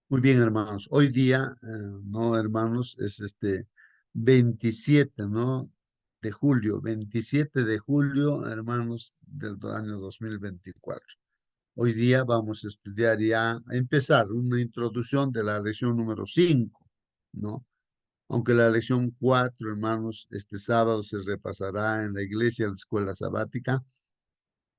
Muy bien, hermanos. Hoy día, no, hermanos, es 27, ¿no? De julio, 27 de julio, hermanos, del año 2024. Hoy día vamos a estudiar ya, a empezar una introducción de la lección número 5, ¿no? Aunque la lección 4, hermanos, este sábado se repasará en la iglesia, en la escuela sabática.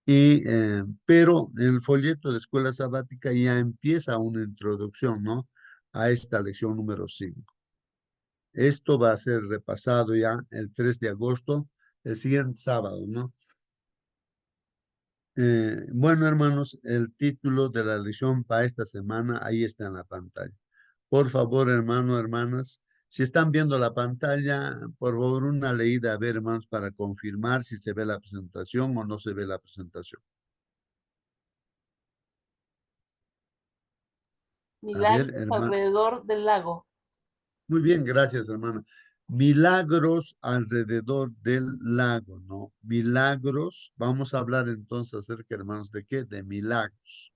Pero en el folleto de escuela sabática ya empieza una introducción, ¿no? A esta lección número 5. Esto va a ser repasado ya el 3 de agosto, el siguiente sábado, ¿no? Bueno, hermanos, el título de la lección para esta semana ahí está en la pantalla. Por favor, hermanos, hermanas, si están viendo la pantalla, por favor, una leída a ver, hermanos, para confirmar si se ve la presentación o no se ve la presentación. A ver, Milagros hermano. alrededor del lago. Muy bien, gracias, hermano. Milagros alrededor del lago, ¿no? Milagros. Vamos a hablar entonces acerca, hermanos, ¿de qué? De milagros.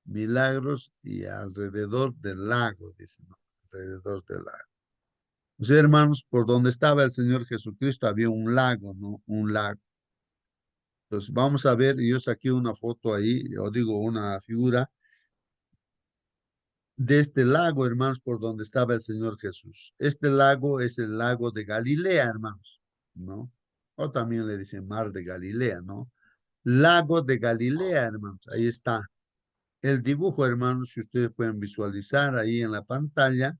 Milagros y alrededor del lago, dice, ¿no? Alrededor del lago. O sea, hermanos, por donde estaba el Señor Jesucristo había un lago, ¿no? Un lago. Entonces, vamos a ver, yo saqué una foto ahí, o digo, una figura de este lago, hermanos, por donde estaba el Señor Jesús. Este lago es el lago de Galilea, hermanos, ¿no? O también le dicen mar de Galilea, ¿no? Lago de Galilea, hermanos, ahí está. El dibujo, hermanos, si ustedes pueden visualizar ahí en la pantalla,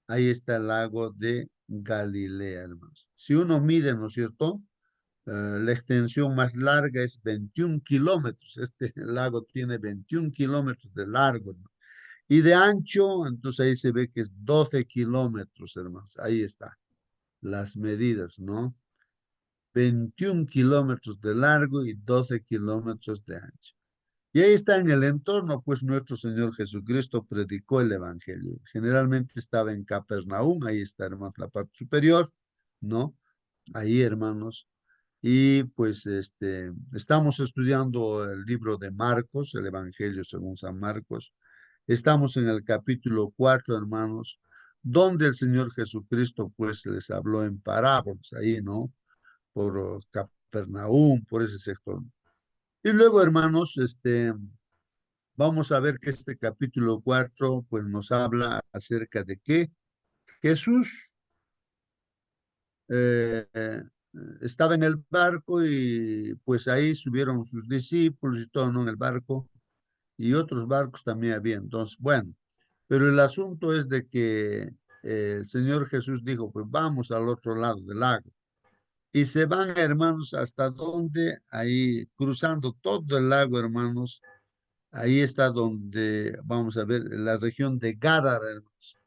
ahí está el lago de Galilea, hermanos. Si uno mide, ¿no es cierto? La extensión más larga es 21 kilómetros. Este lago tiene 21 kilómetros de largo, hermano. Y de ancho, entonces ahí se ve que es 12 kilómetros, hermanos. Ahí está, las medidas, ¿no? 21 kilómetros de largo y 12 kilómetros de ancho. Y ahí está en el entorno, pues nuestro Señor Jesucristo predicó el Evangelio. Generalmente estaba en Capernaum, ahí está, hermanos, la parte superior, ¿no? Ahí, hermanos. Y pues estamos estudiando el libro de Marcos, el Evangelio según San Marcos. Estamos en el capítulo 4, hermanos, donde el Señor Jesucristo pues les habló en parábolas ahí, ¿no? Por Capernaum, por ese sector. Y luego, hermanos, vamos a ver que este capítulo 4 pues nos habla acerca de que Jesús eh, eh, estaba en el barco y pues ahí subieron sus discípulos y todo, ¿no? En el barco y otros barcos también había. Entonces, bueno, pero el asunto es de que el Señor Jesús dijo, pues vamos al otro lado del lago. Y se van, hermanos, ¿hasta dónde? Ahí, cruzando todo el lago, hermanos. Ahí está donde, vamos a ver, la región de Gádara, hermanos.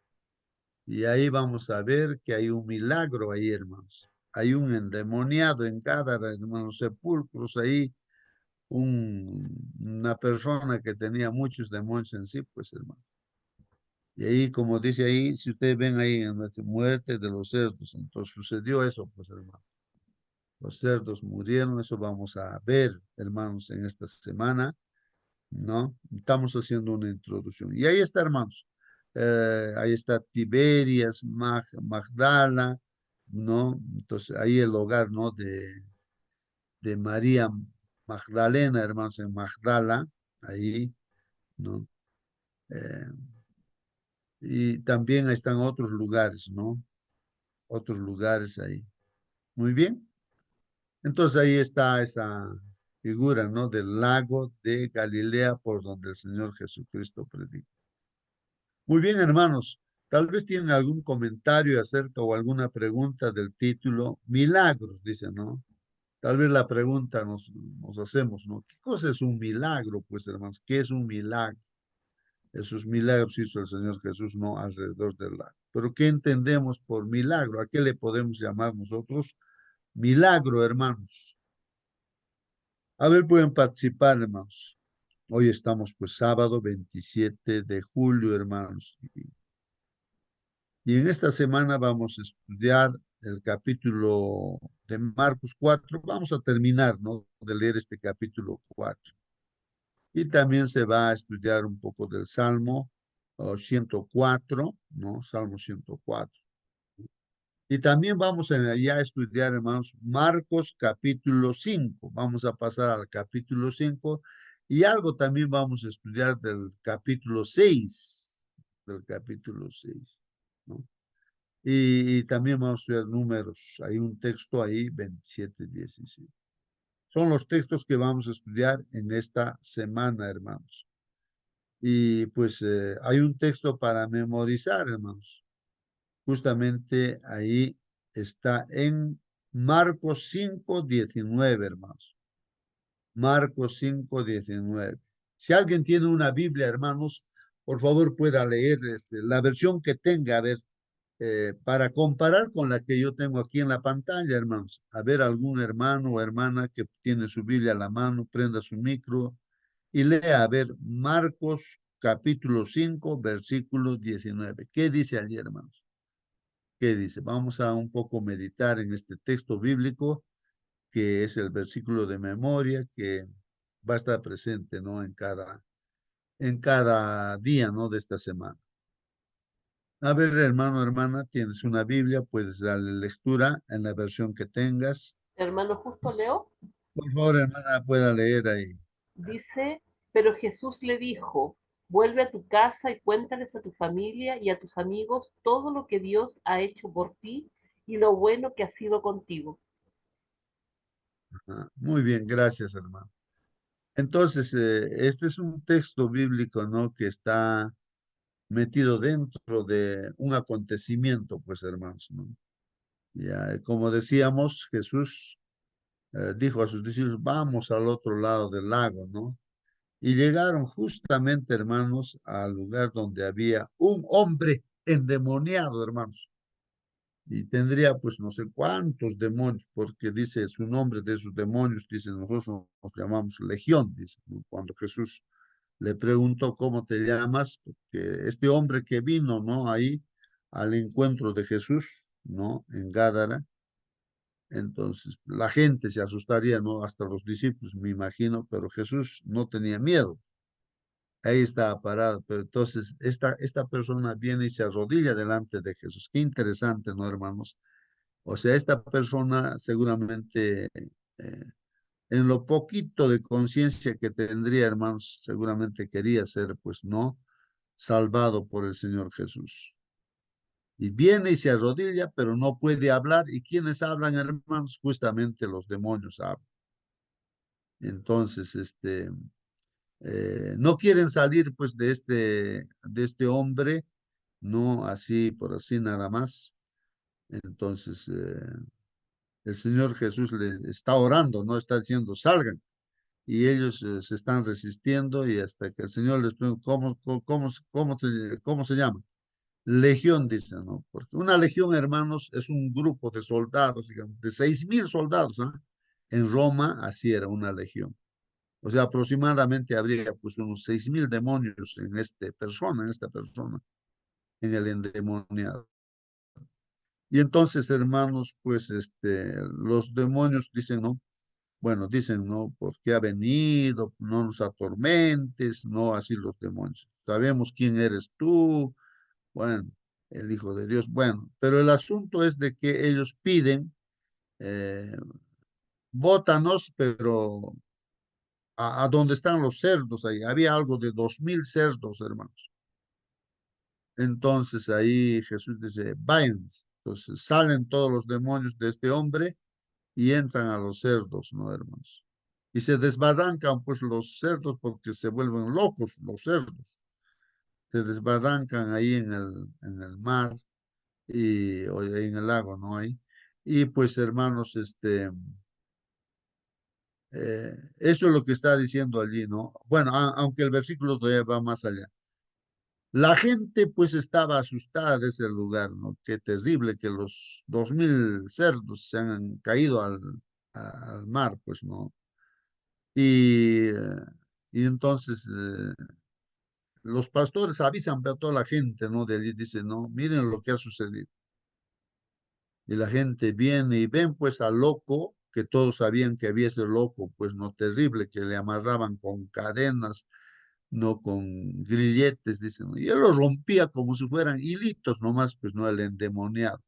Y ahí vamos a ver que hay un milagro ahí, hermanos. Hay un endemoniado en Gádara, hermanos, sepulcros ahí. Una persona que tenía muchos demonios en sí, pues, hermano. Y ahí, como dice ahí, si ustedes ven ahí en la muerte de los cerdos, entonces sucedió eso, pues, hermano. Los cerdos murieron, eso vamos a ver, hermanos, en esta semana, ¿no? Estamos haciendo una introducción. Y ahí está, hermanos. Ahí está Tiberias, Magdala, ¿no? Entonces, ahí el hogar, ¿no? De María Magdalena, hermanos, en Magdala, ahí, ¿no? Eh, y también están otros lugares, ¿no? Otros lugares ahí. Muy bien. Entonces ahí está esa figura, ¿no? Del lago de Galilea por donde el Señor Jesucristo predicó. Muy bien, hermanos. Tal vez tienen algún comentario acerca o alguna pregunta del título. Milagros, dice, ¿no? Tal vez la pregunta nos hacemos, ¿no? ¿Qué cosa es un milagro? Pues, hermanos, ¿qué es un milagro? Esos milagros hizo el Señor Jesús, no alrededor del lago. Pero ¿qué entendemos por milagro? ¿A qué le podemos llamar nosotros? Milagro, hermanos. A ver, pueden participar, hermanos. Hoy estamos, pues, sábado 27 de julio, hermanos. Y en esta semana vamos a estudiar el capítulo de Marcos 4. Vamos a terminar, ¿no? De leer este capítulo 4. Y también se va a estudiar un poco del Salmo 104, ¿no? Salmo 104. Y también vamos a ya estudiar, hermanos, Marcos capítulo 5. Vamos a pasar al capítulo 5 y algo también vamos a estudiar del capítulo 6, del capítulo 6, ¿no? Y también vamos a estudiar números. Hay un texto ahí, 27, 17. Son los textos que vamos a estudiar en esta semana, hermanos. Y pues hay un texto para memorizar, hermanos. Justamente ahí está en Marcos 5:19, hermanos. Marcos 5:19. Si alguien tiene una Biblia, hermanos, por favor pueda leer la versión que tenga, a ver, para comparar con la que yo tengo aquí en la pantalla, hermanos. A ver, algún hermano o hermana que tiene su Biblia a la mano, prenda su micro y lea, a ver, Marcos capítulo 5, versículo 19. ¿Qué dice allí, hermanos? ¿Qué dice? Vamos a un poco meditar en este texto bíblico, que es el versículo de memoria que va a estar presente, ¿no? En cada día, ¿no? De esta semana. A ver, hermano, hermana, tienes una Biblia, puedes darle lectura en la versión que tengas. Hermano justo Leo, Por favor, hermana, pueda leer ahí. dice, pero Jesús le dijo, vuelve a tu casa y cuéntales a tu familia y a tus amigos todo lo que Dios ha hecho por ti y lo bueno que ha sido contigo. Ah, muy bien, gracias, hermano. Entonces, este es un texto bíblico, ¿no? Que está metido dentro de un acontecimiento, pues, hermanos, ¿no? Ya, como decíamos, Jesús dijo a sus discípulos, vamos al otro lado del lago, ¿no? Y llegaron justamente, hermanos, al lugar donde había un hombre endemoniado, hermanos. Y tendría, pues, no sé cuántos demonios, porque dice su nombre de esos demonios, dice, nosotros nos llamamos Legión, dice, ¿no? Cuando Jesús le preguntó, ¿cómo te llamas? Porque este hombre que vino, ¿no? Ahí al encuentro de Jesús, ¿no? En Gádara. Entonces, la gente se asustaría, ¿no? Hasta los discípulos, me imagino, pero Jesús no tenía miedo. Ahí estaba parado. Pero entonces, esta persona viene y se arrodilla delante de Jesús. Qué interesante, ¿no, hermanos? O sea, esta persona seguramente, en lo poquito de conciencia que tendría, hermanos, seguramente quería ser, pues, ¿no? Salvado por el Señor Jesús. Y viene y se arrodilla, pero no puede hablar. ¿Y quiénes hablan, hermanos? Justamente los demonios hablan. Entonces, no quieren salir pues de este hombre, no así por así nada más. Entonces, el Señor Jesús les está orando, no está diciendo salgan. Y ellos se están resistiendo y hasta que el Señor les pregunta, ¿cómo se llama? Legión, dicen, ¿no? Porque una legión, hermanos, es un grupo de soldados, digamos, de 6.000 soldados, ¿ah? En Roma, así era una legión. O sea, aproximadamente habría pues unos 6.000 demonios en esta persona, en el endemoniado. Y entonces, hermanos, pues los demonios dicen, ¿no? Bueno, dicen, ¿no? ¿Por qué ha venido? No nos atormentes, no así los demonios. Sabemos quién eres tú, bueno, el Hijo de Dios. Bueno, pero el asunto es de que ellos piden, eh, bótanos, pero a donde están los cerdos ahí. Había algo de 2.000 cerdos, hermanos. Entonces ahí Jesús dice, váyanse. Entonces salen todos los demonios de este hombre y entran a los cerdos, ¿no, hermanos? Y se desbarrancan pues los cerdos porque se vuelven locos los cerdos. Se desbarrancan ahí en el mar o en el lago, ¿no? Hay. Y pues, hermanos, eso es lo que está diciendo allí, ¿no? Bueno, aunque el versículo todavía va más allá. La gente pues estaba asustada de ese lugar, ¿no? Qué terrible que los 2.000 cerdos se han caído al mar, pues, ¿no? Y, y entonces los pastores avisan a toda la gente, ¿no? De allí dicen, no, miren lo que ha sucedido. Y la gente viene y ven pues al loco que todos sabían que había ese loco, pues no terrible, que le amarraban con cadenas, no con grilletes, dicen, ¿no? Y él lo rompía como si fueran hilitos nomás, pues no el endemoniado.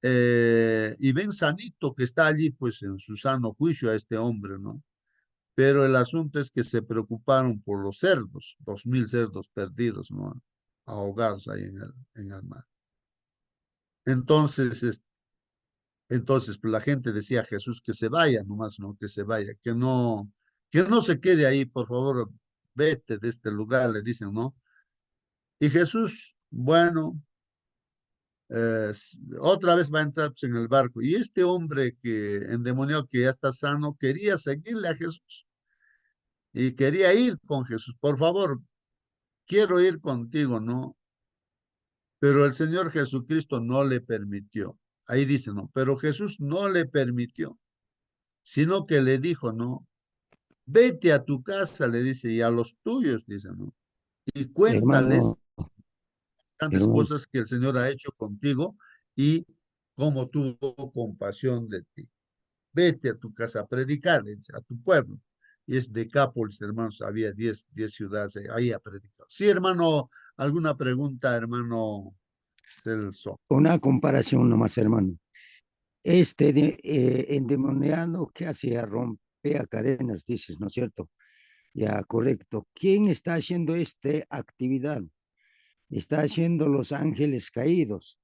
Y ven sanito que está allí, pues en su sano juicio a este hombre, ¿no? Pero el asunto es que se preocuparon por los cerdos, 2000 cerdos perdidos, ¿no? Ahogados ahí en el mar. Entonces, entonces, pues la gente decía a Jesús que se vaya, nomás, ¿no? Que se vaya, que no se quede ahí, por favor, vete de este lugar, le dicen, ¿no? Y Jesús, bueno, otra vez va a entrar pues, en el barco. Y este hombre que endemoniado que ya está sano, quería seguirle a Jesús y quería ir con Jesús. Por favor, quiero ir contigo, ¿no? Pero el Señor Jesucristo no le permitió. Ahí dice, ¿no? Pero Jesús no le permitió, sino que le dijo, ¿no? Vete a tu casa, le dice, y a los tuyos, dice, ¿no? Y cuéntales Hermano, tantas hermano, cosas que el Señor ha hecho contigo y cómo tuvo compasión de ti. Vete a tu casa a predicar, le dice, a tu pueblo. Y es Decápolis, hermanos, había 10 ciudades ahí a predicar. Sí, hermano, ¿alguna pregunta, hermano Celso? una comparación nomás, hermano. Endemoniado que hacía rompea cadenas, dices, ¿no es cierto? Ya, correcto. ¿Quién está haciendo esta actividad? Está haciendo los ángeles caídos.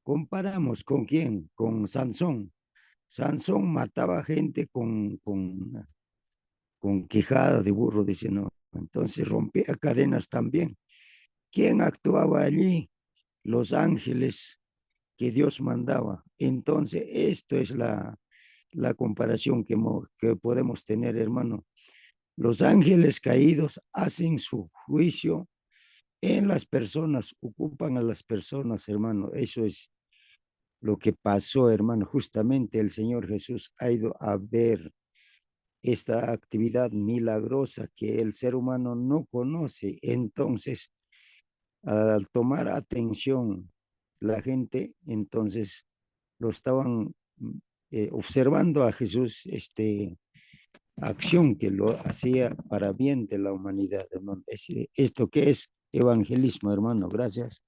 Comparamos con quién, con Sansón. Sansón mataba gente con quijada de burro, dice, no. Entonces rompía cadenas también. ¿Quién actuaba allí? Los ángeles que Dios mandaba. Entonces, esto es la comparación que podemos tener, hermano. Los ángeles caídos hacen su juicio en las personas, ocupan a las personas, hermano. Eso es lo que pasó, hermano. Justamente el Señor Jesús ha ido a ver esta actividad milagrosa que el ser humano no conoce. Entonces, al tomar atención la gente, entonces lo estaban observando a Jesús, acción que lo hacía para bien de la humanidad, hermano. Esto que es evangelismo, hermano. Gracias.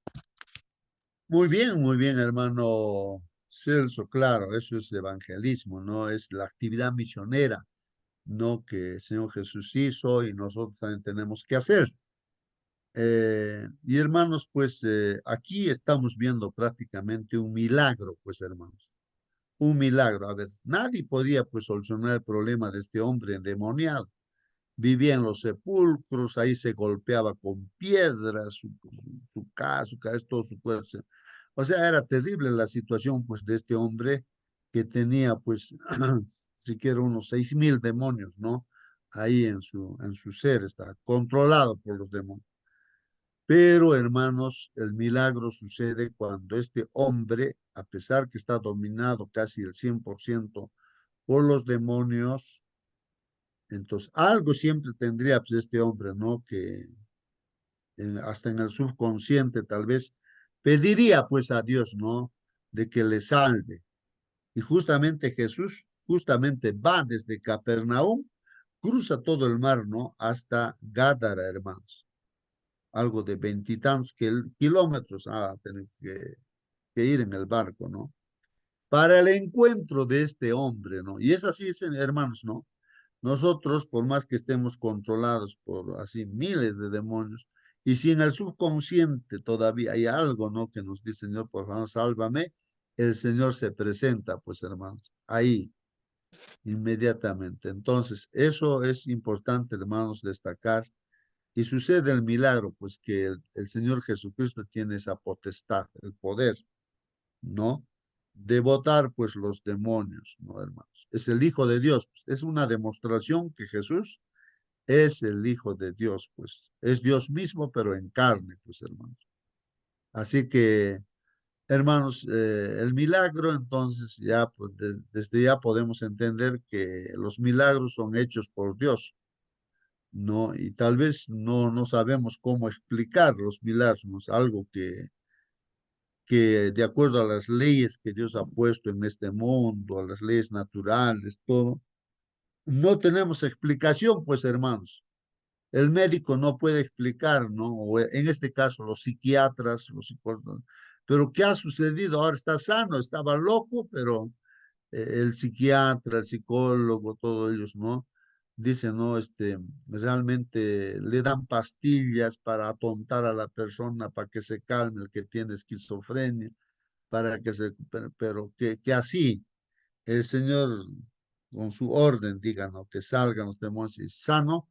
Muy bien, hermano Celso, claro, eso es evangelismo, ¿no? Es la actividad misionera, ¿no? Que el Señor Jesús hizo y nosotros también tenemos que hacer. Y hermanos, pues aquí estamos viendo prácticamente un milagro, pues hermanos, un milagro. A ver, nadie podía pues solucionar el problema de este hombre endemoniado. Vivía en los sepulcros, ahí se golpeaba con piedras, su cabeza, todo su cuerpo. O sea, era terrible la situación pues de este hombre que tenía pues siquiera unos 6000 demonios, ¿no? Ahí en su ser, está controlado por los demonios. Pero, hermanos, el milagro sucede cuando este hombre, a pesar que está dominado casi el 100% por los demonios, entonces algo siempre tendría pues, este hombre, ¿no? Que hasta en el subconsciente tal vez pediría pues a Dios, ¿no? De que le salve. Y justamente Jesús, justamente va desde Capernaum, cruza todo el mar, ¿no? Hasta Gádara, hermanos. Algo de veintitantos kilómetros a tener que ir en el barco, ¿no? Para el encuentro de este hombre, ¿no? Y es así, hermanos, ¿no? Nosotros, por más que estemos controlados por así miles de demonios, y si en el subconsciente todavía hay algo, ¿no? Que nos dice, Señor, por favor, sálvame, el Señor se presenta, pues, hermanos, ahí, inmediatamente. Entonces, eso es importante, hermanos, destacar y sucede el milagro, pues que el Señor Jesucristo tiene esa potestad, el poder, ¿no? De botar, pues, los demonios, ¿no, hermanos? Es el Hijo de Dios, pues, es una demostración que Jesús es el Hijo de Dios, pues, es Dios mismo, pero en carne, pues, hermanos. Así que, hermanos, el milagro, entonces, ya, pues, desde ya podemos entender que los milagros son hechos por Dios, ¿no? Y tal vez no sabemos cómo explicar los milagros, algo que de acuerdo a las leyes que Dios ha puesto en este mundo, a las leyes naturales, todo, no tenemos explicación, pues hermanos. El médico no puede explicar, ¿no? O en este caso, los psiquiatras, los psicólogos. ¿No? Pero ¿qué ha sucedido? Ahora está sano, estaba loco, pero el psiquiatra, el psicólogo, todos ellos, ¿no? Dicen, ¿no? Realmente le dan pastillas para atontar a la persona, para que se calme el que tiene esquizofrenia, para que se, pero que así el Señor, con su orden, diga, ¿no? Que salgan los demonios y sano.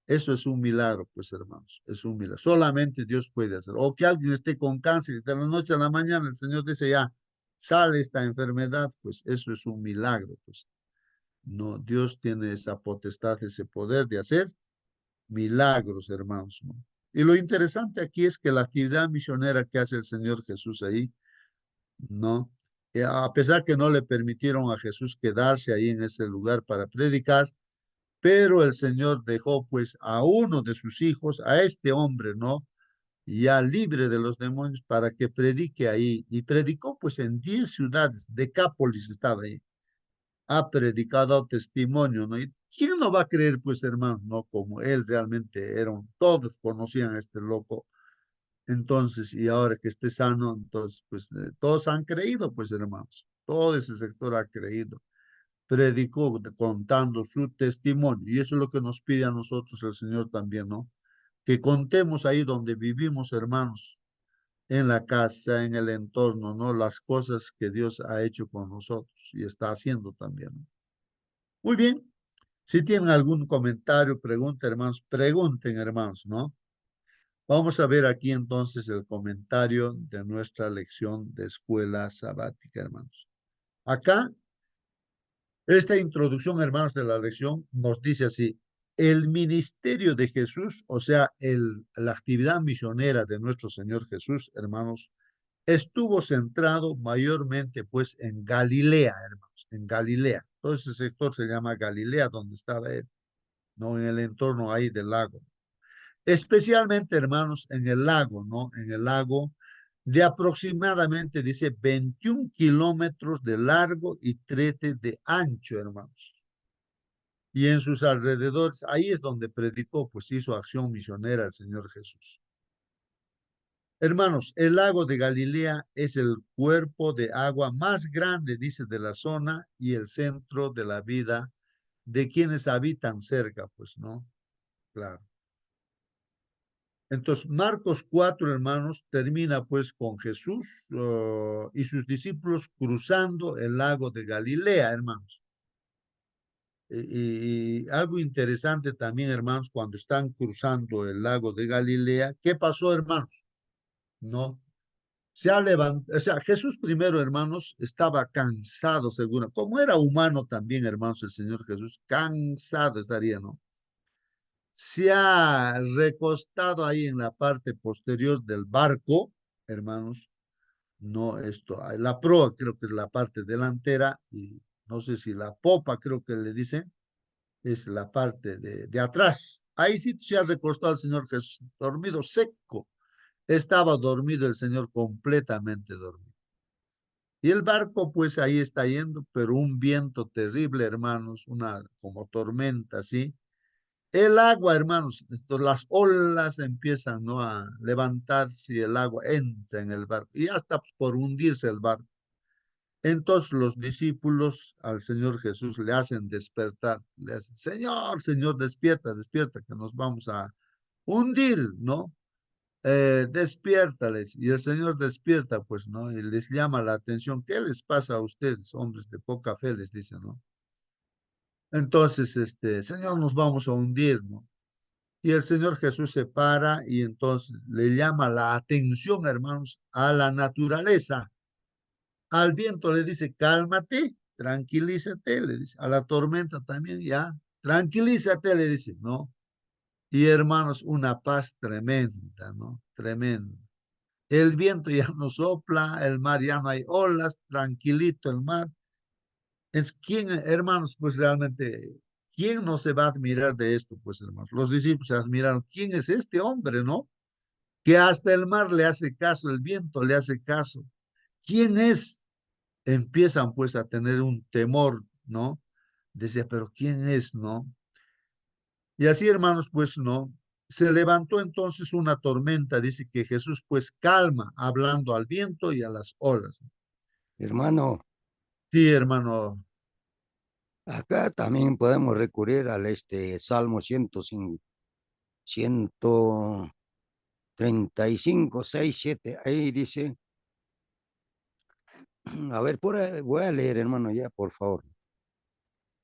Eso es un milagro, pues hermanos, es un milagro. Solamente Dios puede hacer. O que alguien esté con cáncer y de la noche a la mañana el Señor dice ya, sale esta enfermedad, pues eso es un milagro, pues. No, Dios tiene esa potestad, ese poder de hacer milagros, hermanos, ¿no? Y lo interesante aquí es que la actividad misionera que hace el Señor Jesús ahí, ¿no? A pesar que no le permitieron a Jesús quedarse ahí en ese lugar para predicar, pero el Señor dejó pues a uno de sus hijos, a este hombre, ¿no? Ya libre de los demonios para que predique ahí. Y predicó pues en 10 ciudades, Decápolis estaba ahí. Ha predicado testimonio, ¿no? ¿Y quién no va a creer pues hermanos, no? Como él realmente era, todos conocían a este loco. Entonces, y ahora que esté sano, entonces pues todos han creído pues hermanos. Todo ese sector ha creído, predicó contando su testimonio. Y eso es lo que nos pide a nosotros el Señor también, ¿no? Que contemos ahí donde vivimos, hermanos, en la casa, en el entorno, ¿no? Las cosas que Dios ha hecho con nosotros y está haciendo también, ¿no? Muy bien. Si tienen algún comentario, pregunta, hermanos, pregunten, hermanos, ¿no? Vamos a ver aquí entonces el comentario de nuestra lección de escuela sabática, hermanos. Acá esta introducción, hermanos, de la lección nos dice así: el ministerio de Jesús, o sea, la actividad misionera de nuestro Señor Jesús, hermanos, estuvo centrado mayormente pues en Galilea, hermanos, en Galilea. Todo ese sector se llama Galilea, donde estaba él, no en el entorno ahí del lago. Especialmente, hermanos, en el lago, ¿no? En el lago de aproximadamente, dice, 21 kilómetros de largo y 13 de ancho, hermanos. Y en sus alrededores, ahí es donde predicó, pues hizo acción misionera el Señor Jesús. Hermanos, el lago de Galilea es el cuerpo de agua más grande, dice, de la zona y el centro de la vida de quienes habitan cerca, pues, ¿no? Claro. Entonces, Marcos 4, hermanos, termina pues con Jesús y sus discípulos cruzando el lago de Galilea, hermanos. Y algo interesante también, hermanos, cuando están cruzando el lago de Galilea, ¿qué pasó, hermanos? No, se ha levantado, o sea, Jesús primero, hermanos, estaba cansado, seguro, como era humano también, hermanos, el Señor Jesús, cansado estaría, ¿no? Se ha recostado ahí en la parte posterior del barco, hermanos, no esto, la proa creo que es la parte delantera y no sé si la popa creo que le dicen, es la parte de atrás. Ahí sí se ha recostado el Señor Jesús, dormido seco. Estaba dormido el Señor, completamente dormido. Y el barco pues ahí está yendo, pero un viento terrible, hermanos, una como tormenta, ¿sí? El agua, hermanos, las olas empiezan, ¿no? A levantarse y el agua entra en el barco y ya está por hundirse el barco. Entonces los discípulos al Señor Jesús le hacen despertar, le hacen, Señor, Señor, despierta, despierta, que nos vamos a hundir, ¿no? Despiértales. Y el Señor despierta, pues, ¿no? Y les llama la atención. ¿Qué les pasa a ustedes, hombres de poca fe? Les dice, ¿no? Entonces, Señor, nos vamos a hundir, ¿no? Y el Señor Jesús se para y entonces le llama la atención, hermanos, a la naturaleza. Al viento le dice, cálmate, tranquilízate, le dice. A la tormenta también, ya, tranquilízate, le dice, ¿no? Y hermanos, una paz tremenda, ¿no? Tremenda. El viento ya no sopla, el mar ya no hay olas, tranquilito el mar. Es quien, hermanos, pues realmente, ¿quién no se va a admirar de esto? Pues hermanos, los discípulos se admiraron, ¿quién es este hombre, no? Que hasta el mar le hace caso, el viento le hace caso. ¿quién es? Empiezan pues a tener un temor, ¿no? Decía, pero ¿quién es, no? Y así, hermanos, pues, ¿no? Se levantó entonces una tormenta, dice que Jesús pues calma, hablando al viento y a las olas. Hermano, Sí, hermano. acá también podemos recurrir al Salmo 135, 6, 7. Ahí dice, a ver, voy a leer, hermano, ya, por favor.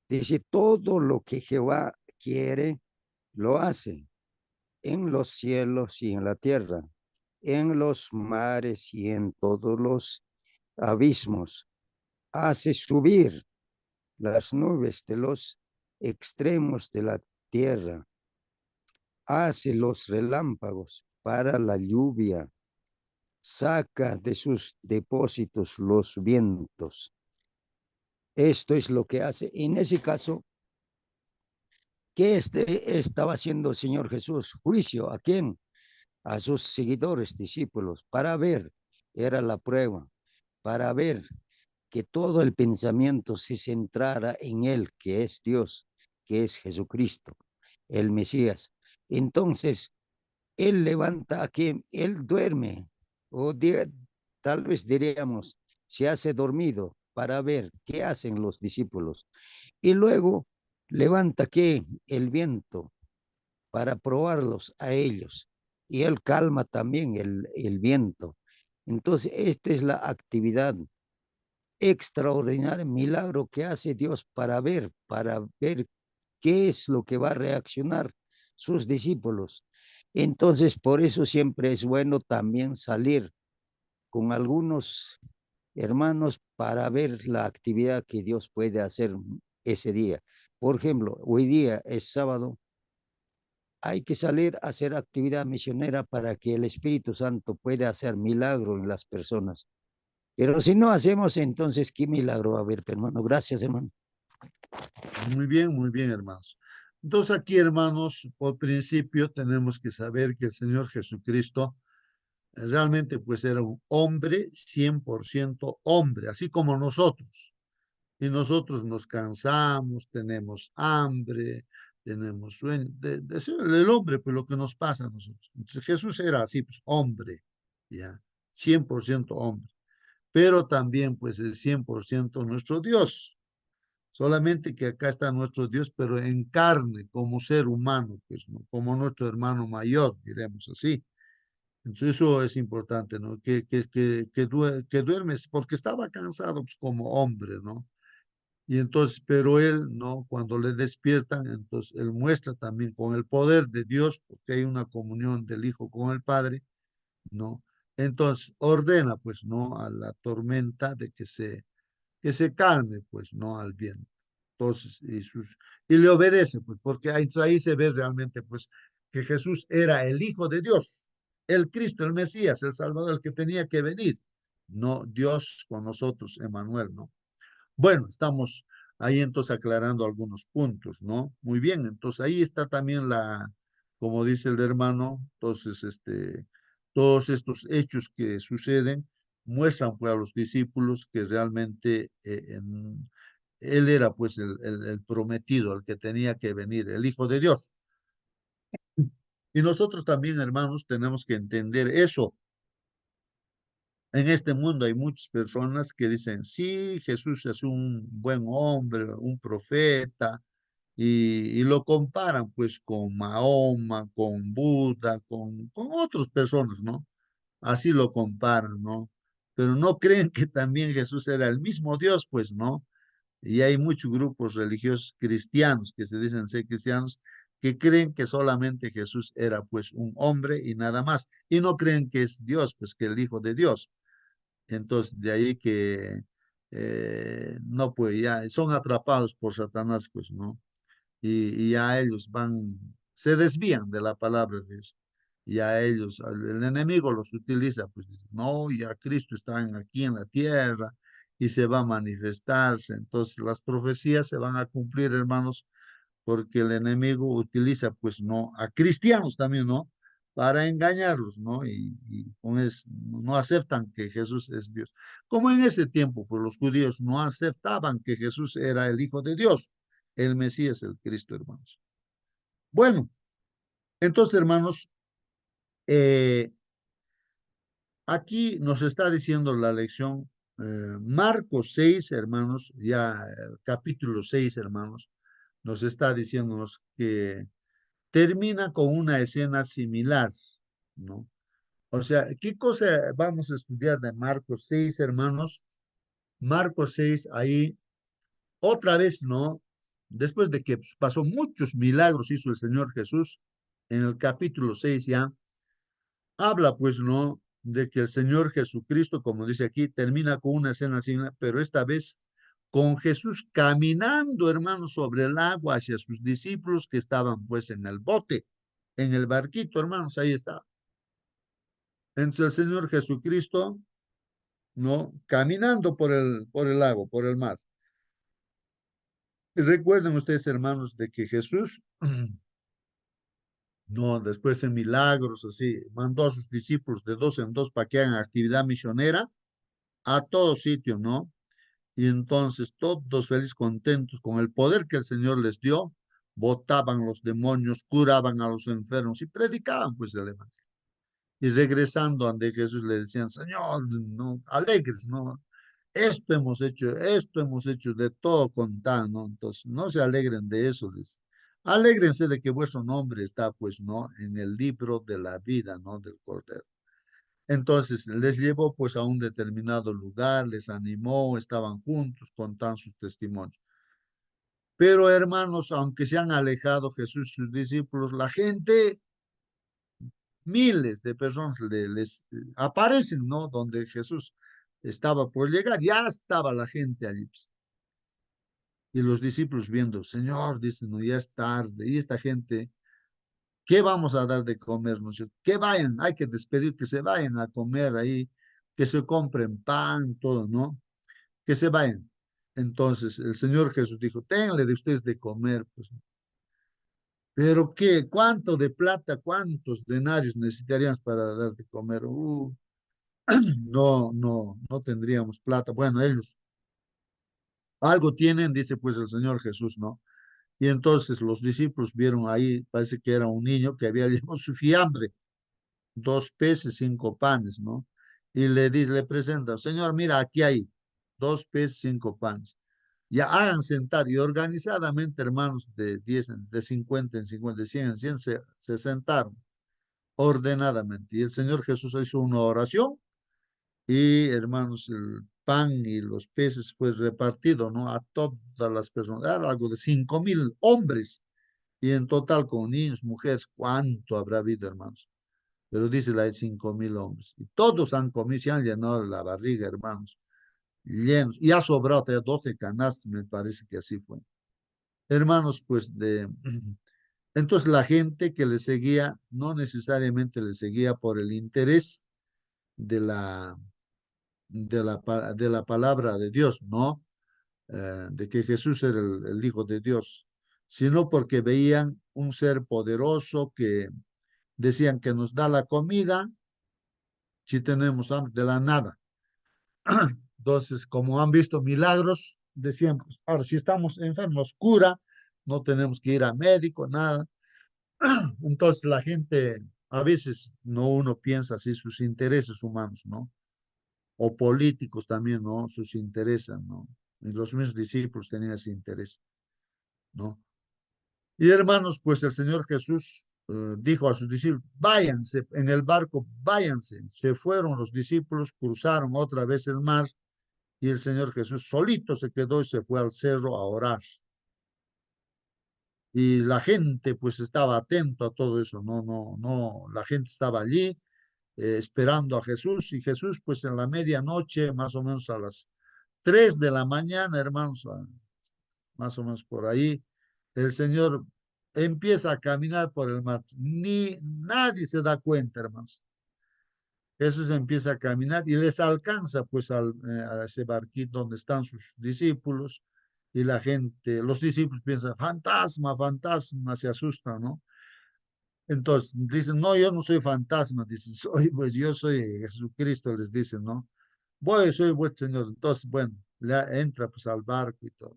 Dice, todo lo que Jehová quiere, lo hace en los cielos y en la tierra, en los mares y en todos los abismos. Hace subir las nubes de los extremos de la tierra. Hace los relámpagos para la lluvia. Saca de sus depósitos los vientos. Esto es lo que hace. En ese caso, ¿qué estaba haciendo el Señor Jesús? Juicio. ¿A quién? A sus seguidores, discípulos, para ver, era la prueba, para ver que todo el pensamiento se centrara en Él, que es Dios, que es Jesucristo, el Mesías. Entonces, Él levanta a quien Él duerme, o tal vez diríamos, se hace dormido para ver qué hacen los discípulos. Y luego levanta que el viento para probarlos a ellos. Y él calma también el viento. Entonces, esta es la actividad extraordinaria, milagro que hace Dios para ver qué es lo que va a reaccionar sus discípulos. Entonces, por eso siempre es bueno también salir con algunos hermanos para ver la actividad que Dios puede hacer ese día. Por ejemplo, hoy día es sábado, hay que salir a hacer actividad misionera para que el Espíritu Santo pueda hacer milagro en las personas. Pero si no hacemos, entonces, ¿qué milagro va a haber, hermano? Gracias, hermano. Muy bien, hermanos. Entonces aquí, hermanos, por principio tenemos que saber que el Señor Jesucristo realmente pues era un hombre, 100% hombre, así como nosotros. Y nosotros nos cansamos, tenemos hambre, tenemos sueño. El hombre, pues lo que nos pasa a nosotros. Entonces, Jesús era así, pues hombre, ya, 100% hombre. Pero también pues es 100% nuestro Dios. Solamente que acá está nuestro Dios, pero en carne, como ser humano, pues, ¿no? Como nuestro hermano mayor, diremos así. Entonces eso es importante, ¿no? Que duermes, porque estaba cansado pues, como hombre, ¿no? Y entonces, pero él, ¿no? Cuando le despiertan, entonces él muestra también con el poder de Dios, porque hay una comunión del Hijo con el Padre, ¿no? Entonces ordena, pues, ¿no? A la tormenta de que se calme, pues, ¿no? Al viento. Entonces, y le obedece, pues, porque ahí se ve realmente, pues, que Jesús era el Hijo de Dios, el Cristo, el Mesías, el Salvador, el que tenía que venir, no Dios con nosotros, Emmanuel, ¿no? Bueno, estamos ahí entonces aclarando algunos puntos, ¿no? Muy bien, entonces ahí está también como dice el hermano, entonces, todos estos hechos que suceden muestran pues a los discípulos que realmente él era pues el prometido, el que tenía que venir, el Hijo de Dios. Y nosotros también, hermanos, tenemos que entender eso. En este mundo hay muchas personas que dicen, sí, Jesús es un buen hombre, un profeta, y lo comparan pues con Mahoma, con Buda, con otras personas, ¿no? Así lo comparan, ¿no? Pero no creen que también Jesús era el mismo Dios, pues, ¿no? Y hay muchos grupos religiosos cristianos que se dicen ser cristianos que creen que solamente Jesús era pues un hombre y nada más, y no creen que es Dios, pues que el Hijo de Dios. Entonces, de ahí que no, pues ya son atrapados por Satanás, pues, ¿no? Y ya ellos se desvían de la palabra de Dios. Y a ellos, el enemigo los utiliza, pues, no, ya Cristo está aquí en la tierra y se va a manifestarse. Entonces, las profecías se van a cumplir, hermanos, porque el enemigo utiliza, pues, no, a cristianos también, ¿no? para engañarlos, ¿no? Y no aceptan que Jesús es Dios. Como en ese tiempo, pues los judíos no aceptaban que Jesús era el Hijo de Dios, el Mesías, el Cristo, hermanos. Bueno, entonces, hermanos, eh, aquí nos está diciendo la lección Marcos 6, hermanos, ya capítulo 6, hermanos, nos está diciéndonos que termina con una escena similar, ¿no? O sea, ¿qué cosa vamos a estudiar de Marcos 6, hermanos? Marcos 6, ahí otra vez, ¿no? Después de que pasó muchos milagros, hizo el Señor Jesús, en el capítulo 6 ya, habla pues, ¿no? De que el Señor Jesucristo, como dice aquí, termina con una escena similar, pero esta vez con Jesús caminando, hermanos, sobre el agua hacia sus discípulos que estaban pues en el bote, en el barquito, hermanos, ahí está. Entonces el Señor Jesucristo, ¿no? Caminando por el lago, por el mar. Y recuerden ustedes, hermanos, de que Jesús, no, después de milagros, así, mandó a sus discípulos de dos en dos para que hagan actividad misionera a todo sitio, ¿no? Y entonces todos felices, contentos con el poder que el Señor les dio, botaban los demonios, curaban a los enfermos y predicaban pues el evangelio. Y regresando ante Jesús le decían, Señor, no, alegres, ¿no? Esto hemos hecho de todo con tan, ¿no? Entonces, no se alegren de eso, les. Alégrense de que vuestro nombre está, pues, ¿no? En el libro de la vida, ¿no? Del Cordero. Entonces, les llevó, pues, a un determinado lugar, les animó, estaban juntos, contaban sus testimonios. Pero, hermanos, aunque se han alejado Jesús y sus discípulos, la gente, miles de personas les aparecen, ¿no? Donde Jesús estaba por llegar, ya estaba la gente allí. Pues. Y los discípulos viendo, Señor, dicen, no, ya es tarde, y esta gente, ¿qué vamos a dar de comer nosotros? Que vayan, hay que despedir, que se vayan a comer ahí, que se compren pan, todo, ¿no? Que se vayan. Entonces el Señor Jesús dijo, tenle de ustedes de comer, pues. Pero qué, ¿cuánto de plata, cuántos denarios necesitaríamos para dar de comer? No tendríamos plata. Bueno, ellos algo tienen, dice pues el Señor Jesús, ¿no? Y entonces los discípulos vieron ahí, parece que era un niño que había llevado su fiambre, 2 peces, 5 panes, ¿no? Y le presenta, Señor, mira, aquí hay 2 peces, 5 panes. Ya hagan sentar y organizadamente, hermanos, de 10, de 50 en 50, de 100 en 100, se sentaron ordenadamente. Y el Señor Jesús hizo una oración y, hermanos, el pan y los peces fue repartido, ¿no? A todas las personas. Era algo de 5.000 hombres. Y en total con niños, mujeres, ¿cuánto habrá habido, hermanos? Pero dice la de 5.000 hombres. Y todos han comido, se han llenado la barriga, hermanos. Llenos. Y ha sobrado hasta 12 canastas, me parece que así fue. Hermanos, pues entonces la gente que le seguía, no necesariamente le seguía por el interés de de la palabra de Dios, ¿no? De que Jesús era el Hijo de Dios, sino porque veían un ser poderoso que decían que nos da la comida si tenemos hambre, de la nada. Entonces, como han visto milagros, decían, pues, ahora si estamos enfermos, cura, no tenemos que ir a médico, nada. Entonces la gente, a veces no uno piensa así sus intereses humanos, ¿no? O políticos también, ¿no? Sus intereses, ¿no? Y los mismos discípulos tenían ese interés, ¿no? Y hermanos, pues el Señor Jesús dijo a sus discípulos, váyanse en el barco, váyanse. Se fueron los discípulos, cruzaron otra vez el mar y el Señor Jesús solito se quedó y se fue al cerro a orar. Y la gente pues estaba atento a todo eso, no, la gente estaba allí esperando a Jesús y Jesús pues en la medianoche, más o menos a las 3 de la mañana, hermanos, más o menos por ahí, el Señor empieza a caminar por el mar. Ni nadie se da cuenta, hermanos. Jesús empieza a caminar y les alcanza pues a ese barquito donde están sus discípulos y la gente, los discípulos piensan, fantasma, fantasma, se asustan, ¿no? Entonces, dicen, no, yo no soy fantasma, dicen, pues yo soy Jesucristo, les dicen, ¿no? Voy, soy vuestro Señor. Entonces, bueno, entra pues al barco y todo.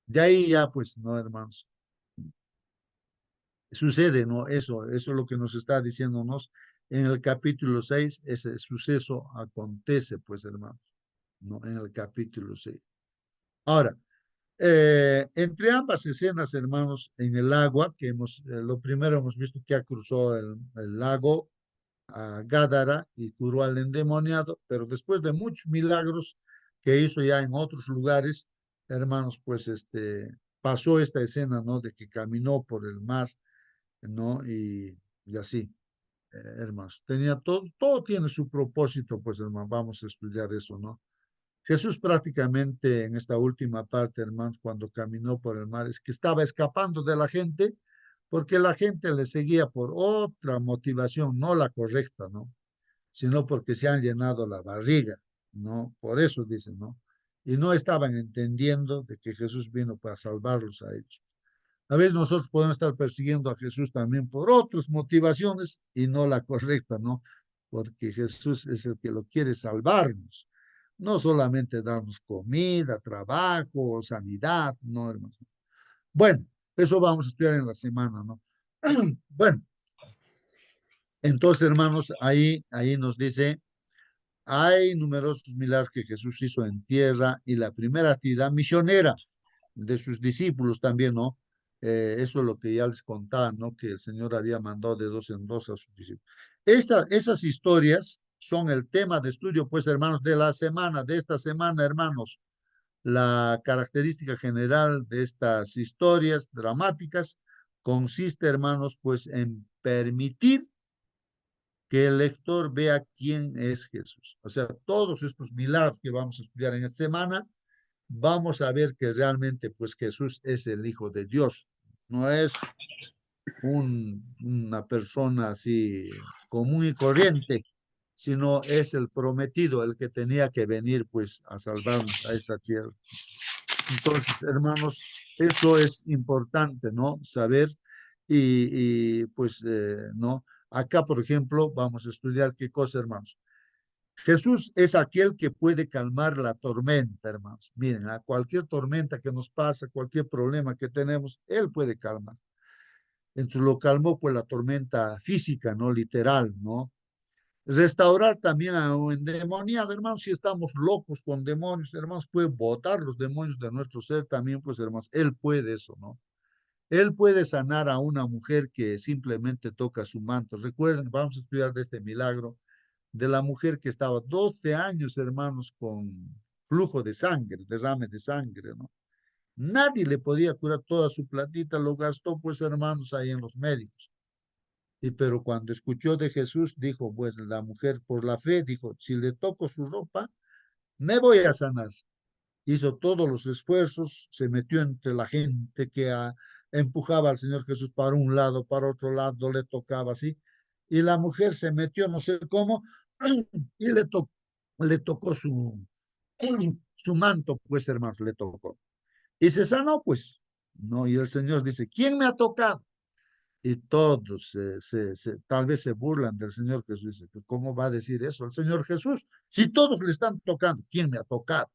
De ahí ya, pues, no, hermanos, sucede, ¿no? Eso es lo que nos está diciéndonos en el capítulo 6, ese suceso acontece, pues, hermanos, ¿no? En el capítulo 6. Ahora, entre ambas escenas, hermanos, en el agua, que lo primero hemos visto que ya cruzó el lago a Gádara y curó al endemoniado, pero después de muchos milagros que hizo ya en otros lugares, hermanos, pues pasó esta escena, ¿no? De que caminó por el mar, ¿no? Y así, hermanos, tenía todo tiene su propósito, pues, hermanos, vamos a estudiar eso, ¿no? Jesús prácticamente en esta última parte, hermanos, cuando caminó por el mar, es que estaba escapando de la gente, porque la gente le seguía por otra motivación, no la correcta, ¿no? Sino porque se han llenado la barriga, ¿no? Por eso dicen, ¿no? Y no estaban entendiendo de que Jesús vino para salvarlos a ellos. A veces nosotros podemos estar persiguiendo a Jesús también por otras motivaciones y no la correcta, ¿no? Porque Jesús es el que lo quiere salvarnos, no solamente darnos comida, trabajo, sanidad, no, hermanos. Bueno, eso vamos a estudiar en la semana, ¿no? Bueno, entonces, hermanos, ahí nos dice, hay numerosos milagros que Jesús hizo en tierra y la primera actividad misionera de sus discípulos también, ¿no? Eso es lo que ya les contaba, ¿no? Que el Señor había mandado de dos en dos a sus discípulos. Esas historias son el tema de estudio, pues, hermanos, de la semana, de esta semana, hermanos. La característica general de estas historias dramáticas consiste, hermanos, pues, en permitir que el lector vea quién es Jesús. O sea, todos estos milagros que vamos a estudiar en esta semana, vamos a ver que realmente pues Jesús es el Hijo de Dios, no es una persona así común y corriente, sino es el prometido, el que tenía que venir pues a salvarnos a esta tierra. Entonces, hermanos, eso es importante, ¿no? Saber pues, ¿no? Acá, por ejemplo, vamos a estudiar qué cosa, hermanos. Jesús es aquel que puede calmar la tormenta, hermanos. Miren, a cualquier tormenta que nos pasa, cualquier problema que tenemos, Él puede calmar. Entonces lo calmó pues la tormenta física, no literal, ¿no? Restaurar también a un endemoniado, hermanos, si estamos locos con demonios, hermanos, puede botar los demonios de nuestro ser también, pues, hermanos, Él puede eso, ¿no? Él puede sanar a una mujer que simplemente toca su manto. Recuerden, vamos a estudiar de este milagro de la mujer que estaba 12 años, hermanos, con flujo de sangre, derrame de sangre, ¿no? Nadie le podía curar, toda su platita lo gastó, pues, hermanos, ahí en los médicos. Pero cuando escuchó de Jesús, dijo, pues, la mujer por la fe, dijo, si le toco su ropa, me voy a sanar. Hizo todos los esfuerzos, se metió entre la gente que empujaba al Señor Jesús para un lado, para otro lado, le tocaba así. Y la mujer se metió, no sé cómo, y le tocó su manto, pues, hermanos, le tocó. Y se sanó, pues. No, y el Señor dice, ¿quién me ha tocado? Y todos tal vez se burlan del Señor Jesús. Dice, ¿cómo va a decir eso el Señor Jesús? Si todos le están tocando, ¿quién me ha tocado?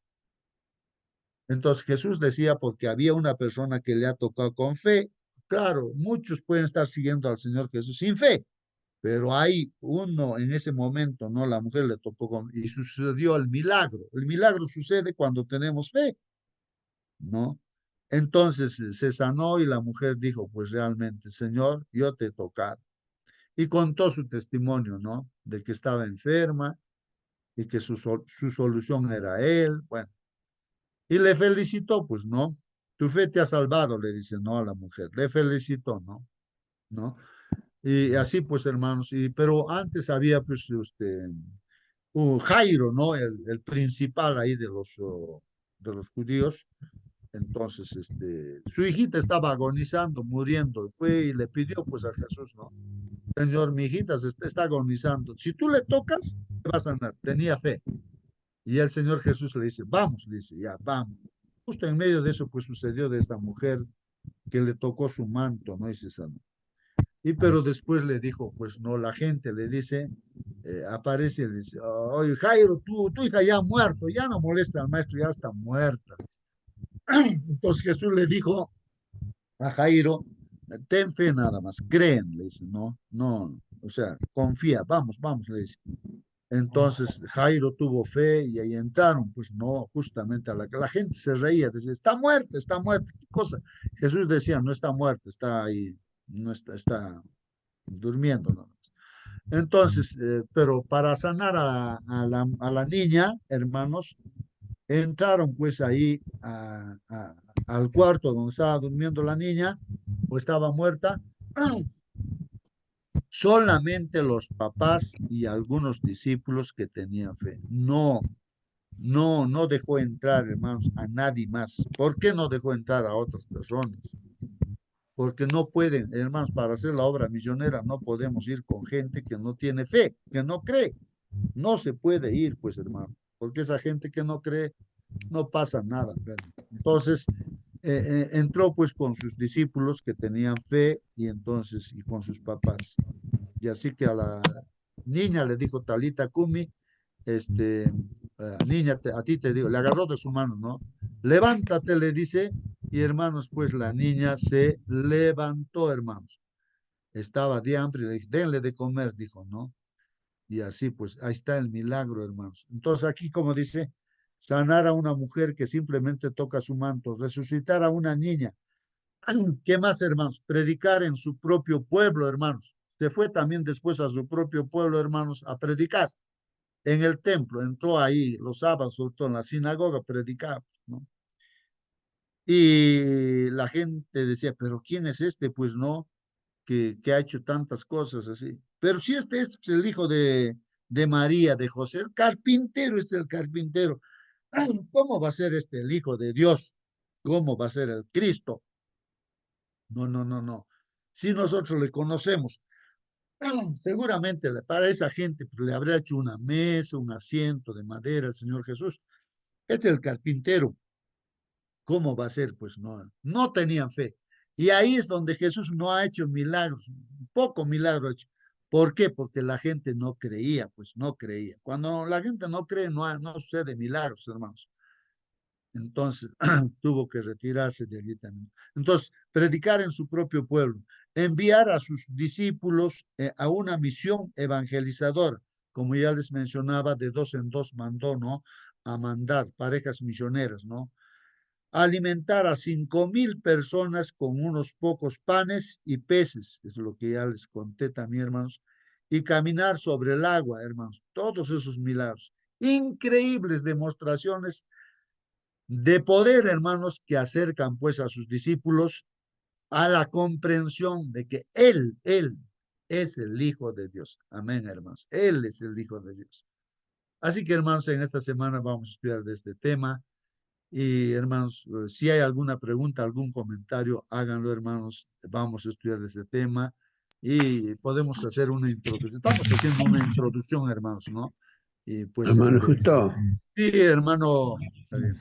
Entonces Jesús decía, porque había una persona que le ha tocado con fe. Claro, muchos pueden estar siguiendo al Señor Jesús sin fe, pero hay uno en ese momento, ¿no? La mujer le tocó y sucedió el milagro. El milagro sucede cuando tenemos fe, ¿no? Entonces se sanó y la mujer dijo, pues realmente, Señor, yo te he tocado. Y contó su testimonio, ¿no? De que estaba enferma y que su solución era él. Bueno, y le felicitó, pues, ¿no? Tu fe te ha salvado, le dice, ¿no? A la mujer. Le felicitó, ¿no? ¿No? Y así, pues, hermanos, pero antes había, pues, Jairo, ¿no? El principal ahí de los judíos. Entonces, su hijita estaba agonizando, muriendo. Fue y le pidió, pues, a Jesús, ¿no? Señor, mi hijita está agonizando. Si tú le tocas, te va a sanar. Tenía fe. Y el Señor Jesús le dice, vamos, le dice, ya, vamos. Justo en medio de eso, pues sucedió de esta mujer que le tocó su manto, ¿no? Y se sanó. pero después le dijo, pues no, la gente le dice, aparece y le dice, oye, Jairo, tu hija ya ha muerto, ya no molesta al maestro, ya está muerta. Entonces Jesús le dijo a Jairo, ten fe nada más, creen, le dice, no, o sea, confía, vamos, le dice. Entonces Jairo tuvo fe y ahí entraron, pues no, justamente a la que la gente se reía, decía, está muerta, ¿qué cosa? Jesús decía, no está muerta, está ahí, no está durmiendo, ¿no? Entonces, pero para sanar a la niña, hermanos, entraron pues ahí al cuarto donde estaba durmiendo la niña, o estaba muerta, solamente los papás y algunos discípulos que tenían fe. No dejó entrar, hermanos, a nadie más. ¿Por qué no dejó entrar a otras personas? Porque no pueden, hermanos, para hacer la obra misionera no podemos ir con gente que no tiene fe, que no cree. No se puede ir, pues, hermano, porque esa gente que no cree, no pasa nada. Entonces, entró pues con sus discípulos que tenían fe y entonces, y con sus papás. Y así que a la niña le dijo Talita Kumi, niña, a ti te digo, le agarró de su mano, ¿no? Levántate, le dice, y hermanos, pues la niña se levantó, hermanos. Estaba de hambre, le dije, denle de comer, dijo, ¿no? Y así, pues, ahí está el milagro, hermanos. Entonces, aquí, como dice, sanar a una mujer que simplemente toca su manto, resucitar a una niña. ¿Qué más, hermanos? Predicar en su propio pueblo, hermanos. Se fue también después a su propio pueblo, hermanos, a predicar en el templo. Entró ahí los sábados, sobre todo en la sinagoga, predicaba, ¿no? Y la gente decía, pero ¿quién es este? Pues no, que ha hecho tantas cosas así. Pero si este es el hijo de María, de José, el carpintero es el carpintero. ¿Cómo va a ser este el hijo de Dios? ¿Cómo va a ser el Cristo? No. Si nosotros le conocemos, seguramente para esa gente pues, le habría hecho una mesa, un asiento de madera el Señor Jesús. Este es el carpintero. ¿Cómo va a ser? Pues no tenían fe. Y ahí es donde Jesús no ha hecho milagros, poco milagro ha hecho. ¿Por qué? Porque la gente no creía, pues no creía. Cuando la gente no cree, no sucede milagros, hermanos. Entonces tuvo que retirarse de allí también. Entonces, predicar en su propio pueblo, enviar a sus discípulos a una misión evangelizadora, como ya les mencionaba, de dos en dos mandó, ¿no? A mandar parejas misioneras, ¿no? Alimentar a 5,000 personas con unos pocos panes y peces, es lo que ya les conté también, hermanos, y caminar sobre el agua, hermanos, todos esos milagros, increíbles demostraciones de poder, hermanos, que acercan pues a sus discípulos a la comprensión de que Él es el Hijo de Dios. Amén, hermanos. Él es el Hijo de Dios. Así que, hermanos, en esta semana vamos a estudiar de este tema. Y, hermanos, si hay alguna pregunta, algún comentario, háganlo, hermanos. Vamos a estudiar de este tema y podemos hacer una introducción. Estamos haciendo una introducción, hermanos, ¿no? Y pues, Hermano Justo, sí, hermano, está bien.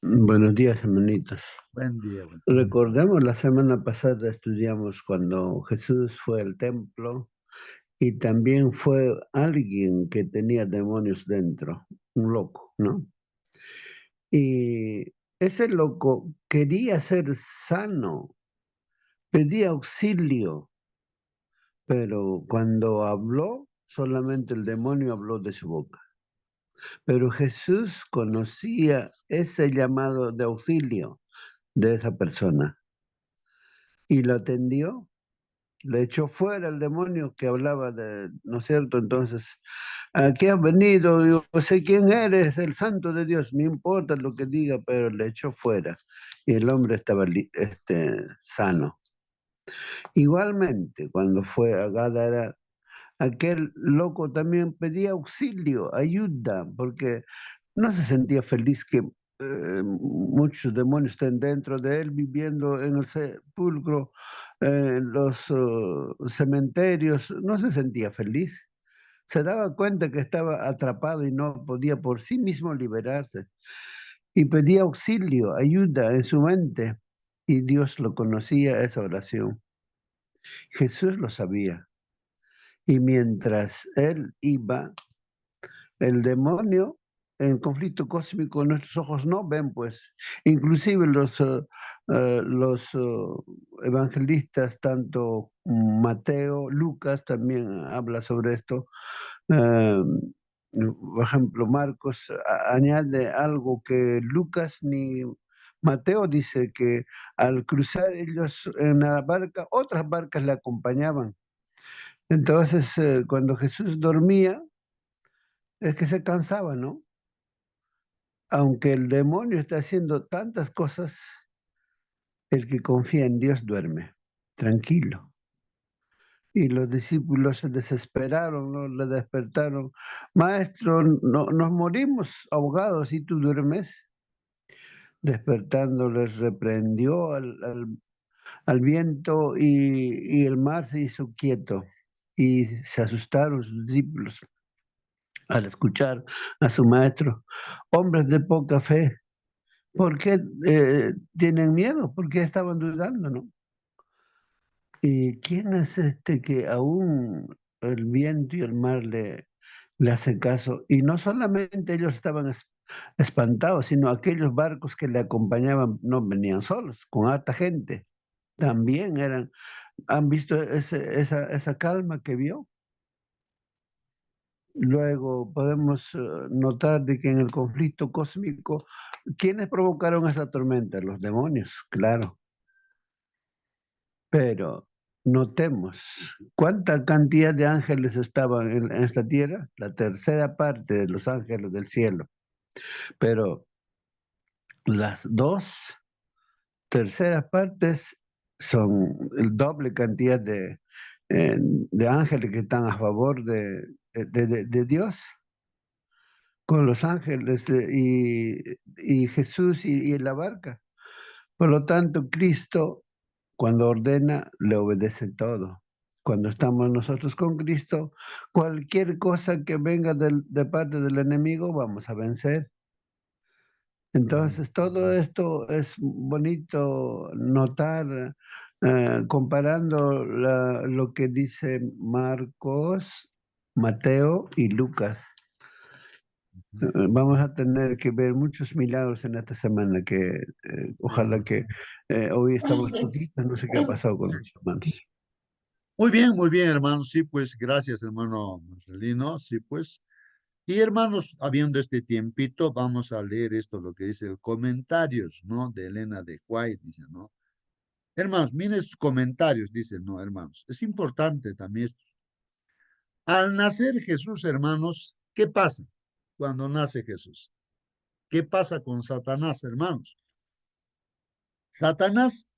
buenos días, hermanitos. Buen día, buen. Recordemos, la semana pasada estudiamos cuando Jesús fue al templo y también fue alguien que tenía demonios dentro, un loco, ¿no? Y ese loco quería ser sano, pedía auxilio, pero cuando habló, solamente el demonio habló de su boca. Pero Jesús conocía ese llamado de auxilio de esa persona y lo atendió, le echó fuera el demonio que hablaba de, ¿no es cierto? Entonces, aquí has venido, yo sé quién eres, el santo de Dios, no importa lo que diga, pero le echó fuera y el hombre estaba sano. Igualmente, cuando fue a Gadara, aquel loco también pedía auxilio, ayuda, porque no se sentía feliz que muchos demonios estén dentro de él, viviendo en el sepulcro, en los cementerios. No se sentía feliz. Se daba cuenta que estaba atrapado y no podía por sí mismo liberarse. Y pedía auxilio, ayuda en su mente. Y Dios lo conocía, esa oración. Jesús lo sabía. Y mientras él iba, el demonio, en conflicto cósmico, nuestros ojos no ven, pues. Inclusive los evangelistas, tanto Mateo, Lucas también habla sobre esto. Por ejemplo, Marcos añade algo que Lucas ni Mateo dice, que al cruzar ellos en la barca, otras barcas le acompañaban. Entonces, cuando Jesús dormía, es que se cansaba, ¿no? Aunque el demonio está haciendo tantas cosas, el que confía en Dios duerme, tranquilo. Y los discípulos se desesperaron, ¿no? Le despertaron. Maestro, no, nos morimos ahogados y tú duermes. Despertando les reprendió al viento y el mar se hizo quieto. Y se asustaron sus discípulos al escuchar a su maestro. Hombres de poca fe, ¿por qué tienen miedo? ¿Por qué estaban dudando, no? ¿Y quién es este que aún el viento y el mar le hace caso? Y no solamente ellos estaban espantados, sino aquellos barcos que le acompañaban no venían solos, con harta gente. También eran, han visto esa calma que vio. Luego podemos notar de que en el conflicto cósmico, ¿quiénes provocaron esa tormenta? Los demonios, claro. Pero notemos, ¿cuánta cantidad de ángeles estaban en esta tierra? La tercera parte de los ángeles del cielo. Pero las dos terceras partes son el doble cantidad de ángeles que están a favor de Dios, con los ángeles y Jesús y la barca. Por lo tanto, Cristo, cuando ordena, le obedece todo. Cuando estamos nosotros con Cristo, cualquier cosa que venga de parte del enemigo, vamos a vencer. Entonces, todo esto es bonito notar, comparando lo que dice Marcos, Mateo y Lucas. Vamos a tener que ver muchos milagros en esta semana, que ojalá que hoy estamos poquitos, no sé qué ha pasado con los hermanos. Muy bien, hermanos. Sí, pues, gracias, hermano Marcelino. Sí, pues. Y hermanos, habiendo este tiempito, vamos a leer esto, lo que dice el comentarios, ¿no? De Elena de White, dice, ¿no? Hermanos, miren sus comentarios, dice, no, hermanos. Es importante también esto. Al nacer Jesús, hermanos, ¿qué pasa cuando nace Jesús? ¿Qué pasa con Satanás, hermanos? Satanás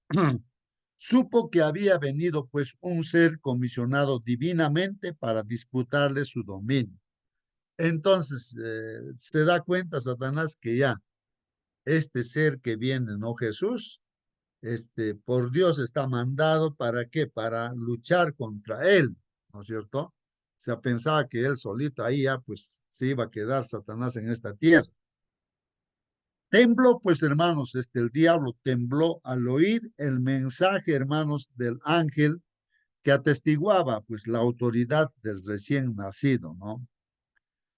supo que había venido pues un ser comisionado divinamente para disputarle su dominio. Entonces, se da cuenta Satanás que ya este ser que viene, no Jesús, por Dios está mandado ¿para qué? Para luchar contra él, ¿no es cierto? O sea, pensaba que él solito ahí ya pues se iba a quedar Satanás en esta tierra. Tembló, pues, hermanos, el diablo tembló al oír el mensaje, hermanos, del ángel que atestiguaba, pues, la autoridad del recién nacido, ¿no?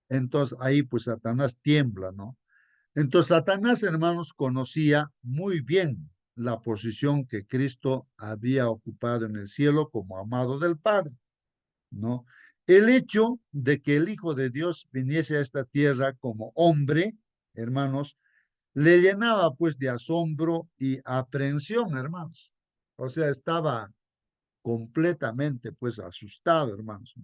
Entonces, ahí, pues, Satanás tiembla, ¿no? Entonces, Satanás, hermanos, conocía muy bien la posición que Cristo había ocupado en el cielo como amado del Padre, ¿no? El hecho de que el Hijo de Dios viniese a esta tierra como hombre, hermanos, le llenaba pues de asombro y aprehensión, hermanos. O sea, estaba completamente pues asustado, hermanos.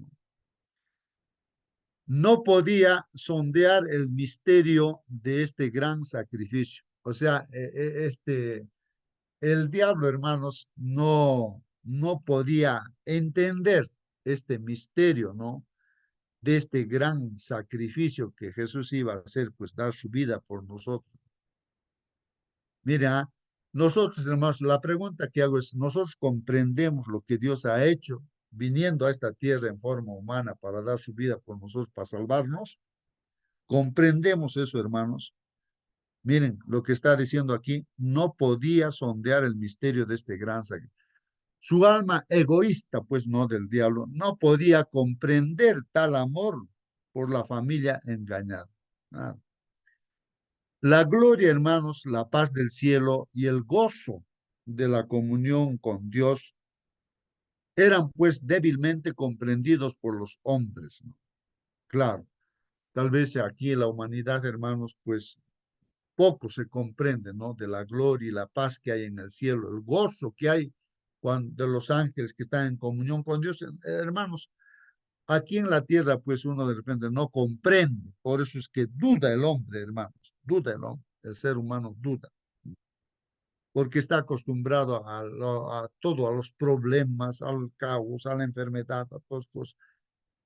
No podía sondear el misterio de este gran sacrificio. O sea, el diablo, hermanos, no podía entender este misterio, ¿no? De este gran sacrificio que Jesús iba a hacer, pues dar su vida por nosotros. Mira, nosotros, hermanos, la pregunta que hago es, ¿nosotros comprendemos lo que Dios ha hecho viniendo a esta tierra en forma humana para dar su vida por nosotros, para salvarnos? ¿Comprendemos eso, hermanos? Miren, lo que está diciendo aquí, no podía sondear el misterio de este gran sacrificio. Su alma egoísta, pues no del diablo, no podía comprender tal amor por la familia engañada. Ah. La gloria, hermanos, la paz del cielo y el gozo de la comunión con Dios eran pues débilmente comprendidos por los hombres, ¿no? Claro, tal vez aquí en la humanidad, hermanos, pues poco se comprende, ¿no? De la gloria y la paz que hay en el cielo, el gozo que hay de los ángeles que están en comunión con Dios. Hermanos, aquí en la tierra, pues uno de repente no comprende, por eso es que duda el hombre, hermanos, duda el hombre, el ser humano duda, porque está acostumbrado a todo, a los problemas, al caos, a la enfermedad, a todas cosas.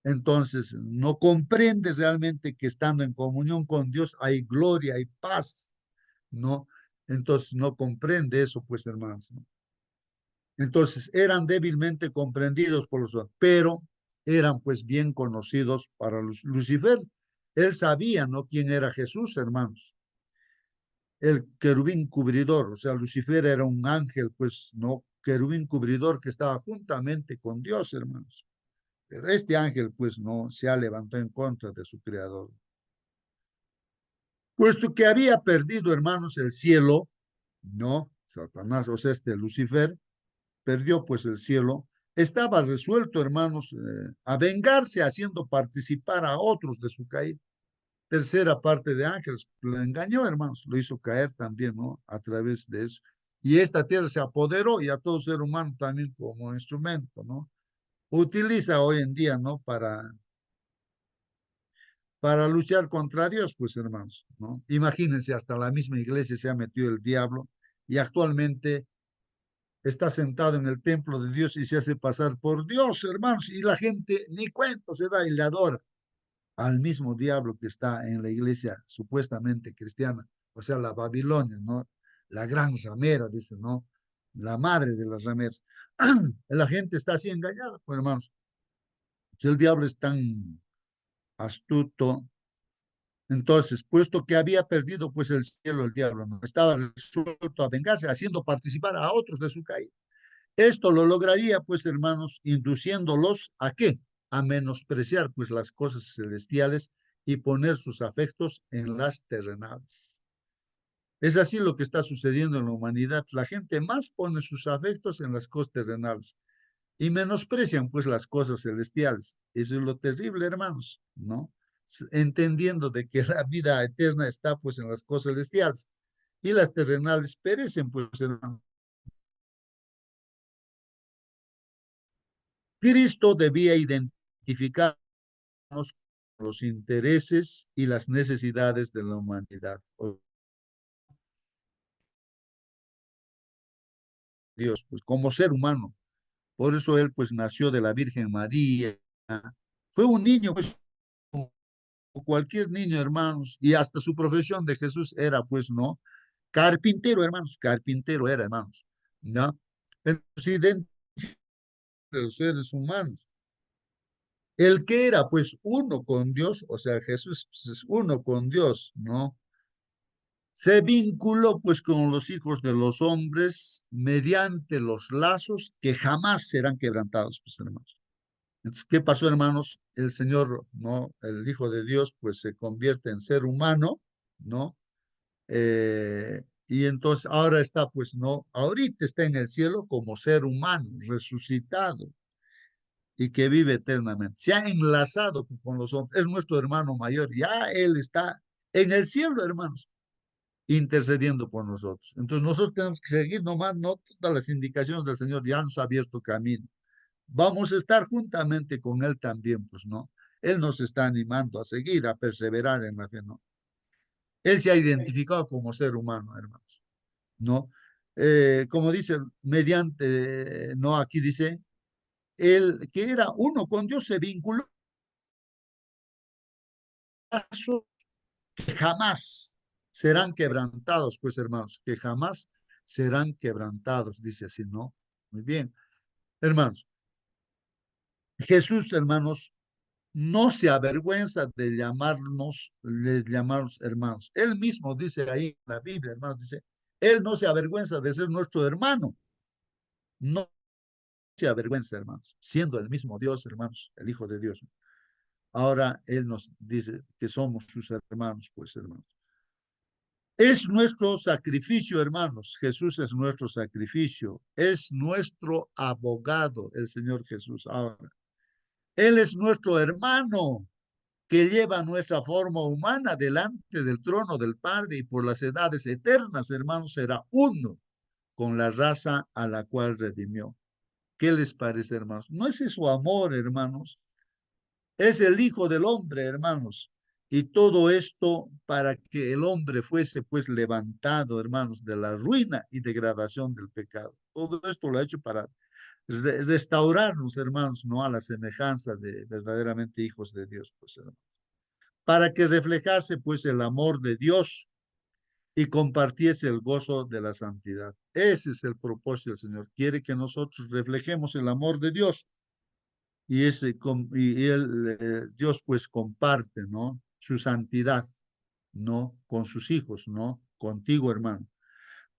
Entonces, no comprende realmente que estando en comunión con Dios hay gloria, hay paz, ¿no? Entonces, no comprende eso, pues, hermanos, ¿no? Entonces, eran débilmente comprendidos por los otros, pero eran, pues, bien conocidos para Lucifer. Él sabía, ¿no? Quién era Jesús, hermanos. El querubín cubridor, o sea, Lucifer era un ángel, pues, ¿no? Querubín cubridor que estaba juntamente con Dios, hermanos. Pero este ángel, pues, no se ha levantado en contra de su creador. Puesto que había perdido, hermanos, el cielo, ¿no? Satanás, o sea, Lucifer, perdió pues el cielo, estaba resuelto, hermanos, a vengarse haciendo participar a otros de su caída. Tercera parte de ángeles, lo engañó, hermanos, lo hizo caer también, ¿no? A través de eso. Y esta tierra se apoderó y a todo ser humano también como instrumento, ¿no? Utiliza hoy en día, ¿no? Para luchar contra Dios, pues hermanos, ¿no? Imagínense, hasta la misma iglesia se ha metido el diablo y actualmente está sentado en el templo de Dios y se hace pasar por Dios, hermanos, y la gente ni cuenta se da y le adora al mismo diablo que está en la iglesia supuestamente cristiana, o sea, la Babilonia, ¿no? La gran ramera, dice, ¿no? La madre de las rameras. La gente está así engañada, pues hermanos. Si el diablo es tan astuto, entonces, puesto que había perdido pues el cielo, el diablo, ¿no? Estaba resuelto a vengarse, haciendo participar a otros de su caída. Esto lo lograría, pues, hermanos, induciéndolos ¿a qué? A menospreciar, pues, las cosas celestiales y poner sus afectos en las terrenales. Es así lo que está sucediendo en la humanidad. La gente más pone sus afectos en las cosas terrenales y menosprecian, pues, las cosas celestiales. Eso es lo terrible, hermanos, ¿no? Entendiendo de que la vida eterna está, pues, en las cosas celestiales y las terrenales perecen, pues, hermanos. Cristo debía identificarnos con los intereses y las necesidades de la humanidad. Dios, pues como ser humano. Por eso él pues nació de la Virgen María. Fue un niño, pues como cualquier niño, hermanos, y hasta su profesión de Jesús era pues, ¿no? Carpintero, hermanos, carpintero era, hermanos, ¿no? Entonces, dentro de los seres humanos, el que era pues uno con Dios, o sea, Jesús pues, es uno con Dios, ¿no? Se vinculó pues con los hijos de los hombres mediante los lazos que jamás serán quebrantados, pues hermanos. Entonces, ¿qué pasó, hermanos? El Señor, ¿no? El Hijo de Dios, pues se convierte en ser humano, ¿no? Y entonces ahora está, pues, ¿no? Ahorita está en el cielo como ser humano, resucitado y que vive eternamente. Se ha enlazado con los hombres. Es nuestro hermano mayor. Ya Él está en el cielo, hermanos, intercediendo por nosotros. Entonces nosotros tenemos que seguir nomás, no todas las indicaciones del Señor, ya nos ha abierto camino. Vamos a estar juntamente con Él también, pues, ¿no? Él nos está animando a seguir, a perseverar en la fe, ¿no? Él se ha identificado como ser humano, hermanos, ¿no? Como dice, mediante, ¿no? Aquí dice, él que era uno con Dios se vinculó a lazos que jamás serán quebrantados, pues, hermanos, que jamás serán quebrantados, dice así, ¿no? Muy bien, hermanos. Jesús, hermanos, no se avergüenza de llamarnos hermanos. Él mismo dice ahí en la Biblia, hermanos, dice, Él no se avergüenza de ser nuestro hermano. No se avergüenza, hermanos, siendo el mismo Dios, hermanos, el Hijo de Dios. Ahora Él nos dice que somos sus hermanos, pues, hermanos. Es nuestro sacrificio, hermanos. Jesús es nuestro sacrificio. Es nuestro abogado, el Señor Jesús. Ahora, Él es nuestro hermano que lleva nuestra forma humana delante del trono del Padre y por las edades eternas, hermanos, será uno con la raza a la cual redimió. ¿Qué les parece, hermanos? ¿No es eso amor, hermanos? Es el Hijo del Hombre, hermanos. Y todo esto para que el hombre fuese pues levantado, hermanos, de la ruina y degradación del pecado. Todo esto lo ha hecho para restaurarnos, hermanos, no a la semejanza de verdaderamente hijos de Dios, pues, hermanos. Para que reflejase pues el amor de Dios y compartiese el gozo de la santidad. Ese es el propósito del Señor. Quiere que nosotros reflejemos el amor de Dios y, Dios pues comparte, ¿no? Su santidad, ¿no? Con sus hijos, ¿no? Contigo, hermano.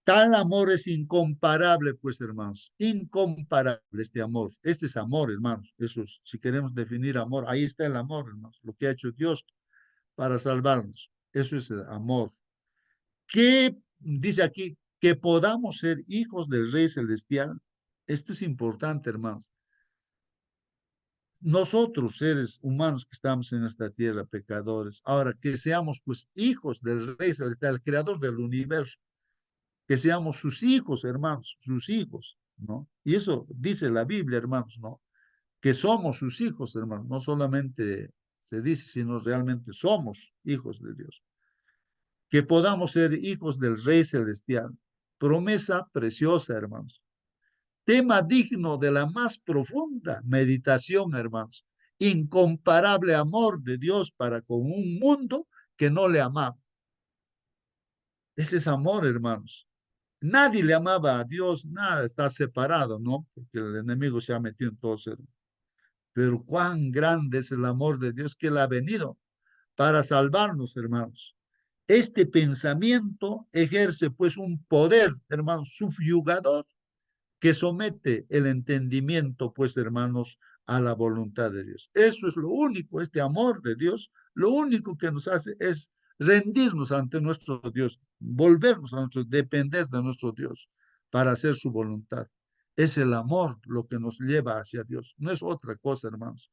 Tal amor es incomparable, pues, hermanos, incomparable este amor. Este es amor, hermanos. Eso es, si queremos definir amor, ahí está el amor, hermanos, lo que ha hecho Dios para salvarnos. Eso es el amor. ¿Qué dice aquí? Que podamos ser hijos del Rey Celestial. Esto es importante, hermanos. Nosotros, seres humanos que estamos en esta tierra, pecadores, ahora que seamos pues hijos del Rey Celestial, el Creador del universo, que seamos sus hijos, hermanos, sus hijos, ¿no? Y eso dice la Biblia, hermanos, ¿no? Que somos sus hijos, hermanos, no solamente se dice, sino realmente somos hijos de Dios. Que podamos ser hijos del Rey Celestial. Promesa preciosa, hermanos. Tema digno de la más profunda meditación, hermanos. Incomparable amor de Dios para con un mundo que no le amaba. Ese es amor, hermanos. Nadie le amaba a Dios, nada, está separado, ¿no? Porque el enemigo se ha metido en todo ser. Pero cuán grande es el amor de Dios que Él ha venido para salvarnos, hermanos. Este pensamiento ejerce pues un poder, hermanos, subyugador que somete el entendimiento, pues, hermanos, a la voluntad de Dios. Eso es lo único, este amor de Dios, lo único que nos hace es rendirnos ante nuestro Dios, volvernos a nuestro, depender de nuestro Dios para hacer su voluntad. Es el amor lo que nos lleva hacia Dios, no es otra cosa, hermanos.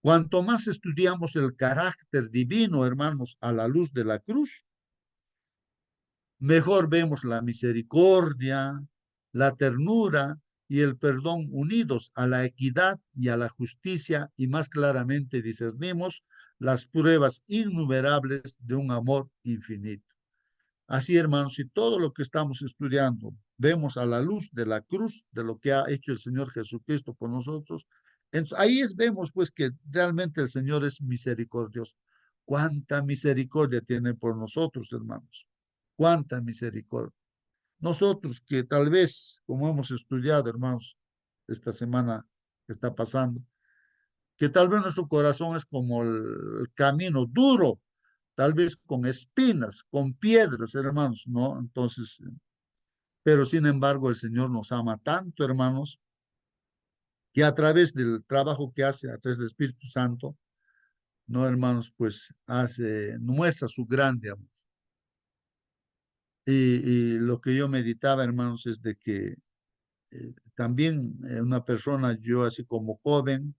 Cuanto más estudiamos el carácter divino, hermanos, a la luz de la cruz, mejor vemos la misericordia, la ternura y el perdón unidos a la equidad y a la justicia, y más claramente discernimos las pruebas innumerables de un amor infinito. Así, hermanos, si todo lo que estamos estudiando vemos a la luz de la cruz, de lo que ha hecho el Señor Jesucristo por nosotros, ahí vemos pues que realmente el Señor es misericordioso. Cuánta misericordia tiene por nosotros, hermanos. Cuánta misericordia. Nosotros que tal vez, como hemos estudiado, hermanos, esta semana que está pasando, que tal vez nuestro corazón es como el camino duro, tal vez con espinas, con piedras, hermanos, ¿no? Entonces, pero sin embargo el Señor nos ama tanto, hermanos, que a través del trabajo que hace, a través del Espíritu Santo, ¿no, hermanos? Pues muestra su grande amor. Y lo que yo meditaba, hermanos, es de que también una persona, yo así como joven,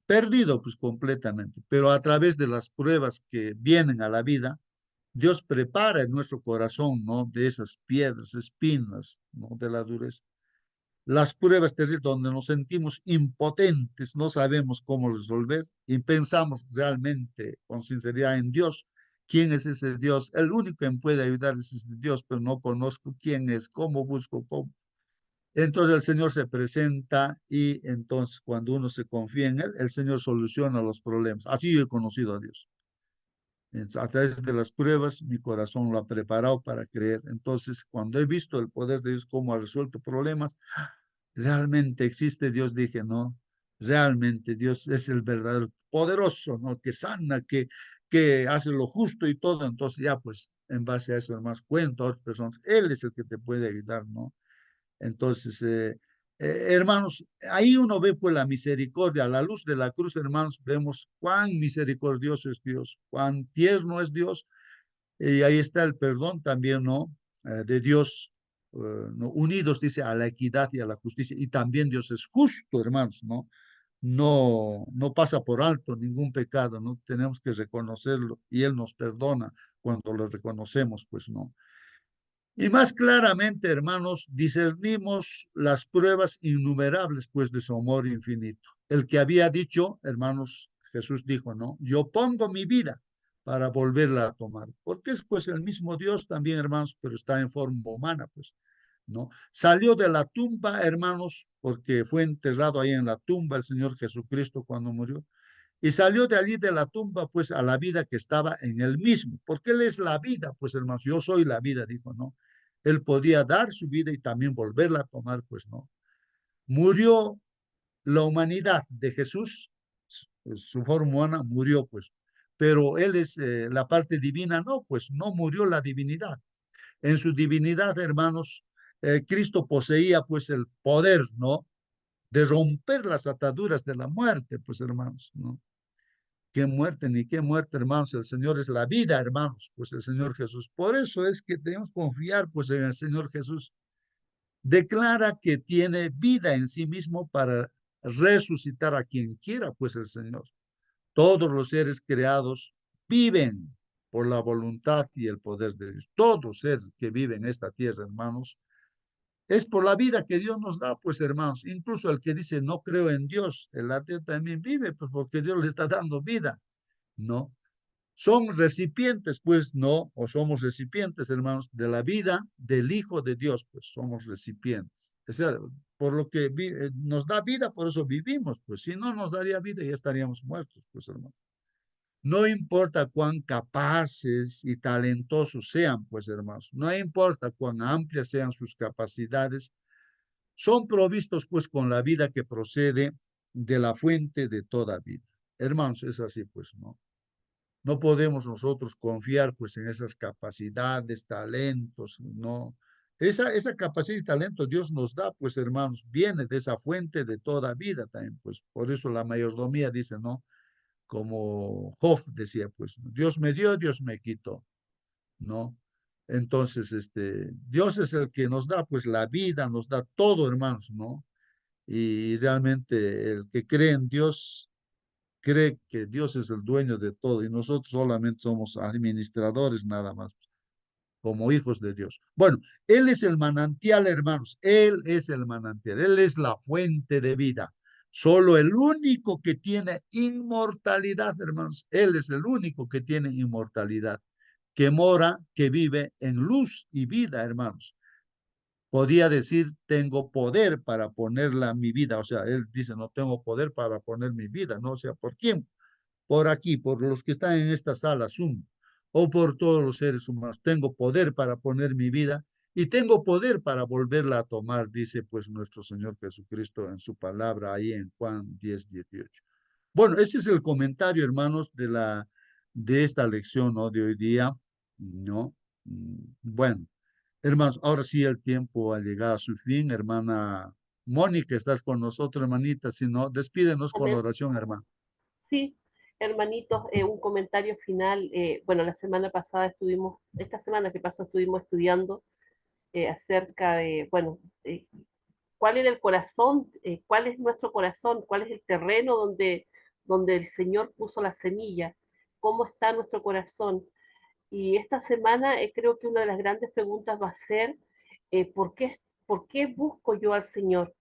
perdido pues completamente, pero a través de las pruebas que vienen a la vida, Dios prepara en nuestro corazón, ¿no? De esas piedras, espinas, ¿no? De la dureza. Las pruebas terribles donde nos sentimos impotentes, no sabemos cómo resolver y pensamos realmente con sinceridad en Dios. ¿Quién es ese Dios? El único que me puede ayudar es ese Dios, pero no conozco quién es, cómo busco, cómo. Entonces el Señor se presenta y entonces cuando uno se confía en Él, el Señor soluciona los problemas. Así yo he conocido a Dios. A través de las pruebas, mi corazón lo ha preparado para creer. Entonces, cuando he visto el poder de Dios, cómo ha resuelto problemas, realmente existe Dios, dije, no, realmente Dios es el verdadero poderoso, ¿no? Que sana, que hace lo justo y todo. Entonces, ya pues, en base a eso, hermanos, cuento a otras personas, Él es el que te puede ayudar, ¿no? Entonces, hermanos, ahí uno ve pues la misericordia, a la luz de la cruz, hermanos, vemos cuán misericordioso es Dios, cuán tierno es Dios, y ahí está el perdón también, ¿no? De Dios, ¿no? Unidos, dice, a la equidad y a la justicia, y también Dios es justo, hermanos, ¿no? No pasa por alto ningún pecado, ¿no? Tenemos que reconocerlo, y Él nos perdona cuando lo reconocemos, pues, ¿no? Y más claramente, hermanos, discernimos las pruebas innumerables, pues, de su amor infinito. El que había dicho, hermanos, Jesús dijo, ¿no? Yo pongo mi vida para volverla a tomar. Porque es, pues, el mismo Dios también, hermanos, pero está en forma humana, pues, ¿no? Salió de la tumba, hermanos, porque fue enterrado ahí en la tumba el Señor Jesucristo cuando murió. Y salió de allí de la tumba, pues, a la vida que estaba en él mismo, porque él es la vida, pues, hermanos, yo soy la vida, dijo, ¿no? Él podía dar su vida y también volverla a tomar, pues, ¿no? Murió la humanidad de Jesús, su forma humana murió, pues, pero él es la parte divina, no, pues, no murió la divinidad. En su divinidad, hermanos, Cristo poseía, pues, el poder, ¿no? De romper las ataduras de la muerte, pues, hermanos, ¿no? Qué muerte, ni qué muerte, hermanos. El Señor es la vida, hermanos, pues el Señor Jesús. Por eso es que debemos confiar, pues, en el Señor Jesús. Declara que tiene vida en sí mismo para resucitar a quien quiera, pues el Señor. Todos los seres creados viven por la voluntad y el poder de Dios. Todo ser que vive en esta tierra, hermanos, es por la vida que Dios nos da, pues hermanos. Incluso el que dice no creo en Dios, el ateo también vive, pues porque Dios le está dando vida, ¿no? Son recipientes, pues, no, o somos recipientes, hermanos, de la vida del Hijo de Dios, pues somos recipientes. O sea, por lo que nos da vida, por eso vivimos, pues si no nos daría vida ya estaríamos muertos, pues hermanos. No importa cuán capaces y talentosos sean, pues hermanos, no importa cuán amplias sean sus capacidades, son provistos pues con la vida que procede de la fuente de toda vida. Hermanos, es así, pues, ¿no? No podemos nosotros confiar pues en esas capacidades, talentos, no. Esa capacidad y talento Dios nos da, pues hermanos, viene de esa fuente de toda vida también, pues por eso la mayordomía dice, ¿no? Como Job decía, pues, Dios me dio, Dios me quitó, ¿no? Entonces, Dios es el que nos da, pues, la vida, nos da todo, hermanos, ¿no? Y realmente el que cree en Dios cree que Dios es el dueño de todo y nosotros solamente somos administradores nada más, como hijos de Dios. Bueno, Él es el manantial, hermanos, Él es el manantial, Él es la fuente de vida. Solo el único que tiene inmortalidad, hermanos, Él es el único que tiene inmortalidad, que mora, que vive en luz y vida, hermanos. Podía decir, tengo poder para ponerla mi vida. O sea, él dice, no tengo poder para poner mi vida. No, o sea, ¿por quién? Por aquí, por los que están en esta sala Zoom, o por todos los seres humanos. Tengo poder para poner mi vida y tengo poder para volverla a tomar, dice pues nuestro Señor Jesucristo en su palabra ahí en Juan 10:18. Bueno, este es el comentario, hermanos, de esta lección, ¿no? De hoy día, ¿no? Bueno, hermanos, ahora sí el tiempo ha llegado a su fin, hermana Mónica, estás con nosotros, hermanita, si no, despídenos con la Amén. oración, hermano. Sí, hermanitos, un comentario final. Bueno, la semana pasada esta semana que pasó estuvimos estudiando acerca de, bueno, cuál era el corazón, cuál es nuestro corazón, cuál es el terreno donde el Señor puso la semilla, cómo está nuestro corazón. Y esta semana creo que una de las grandes preguntas va a ser, ¿por por qué busco yo al Señor?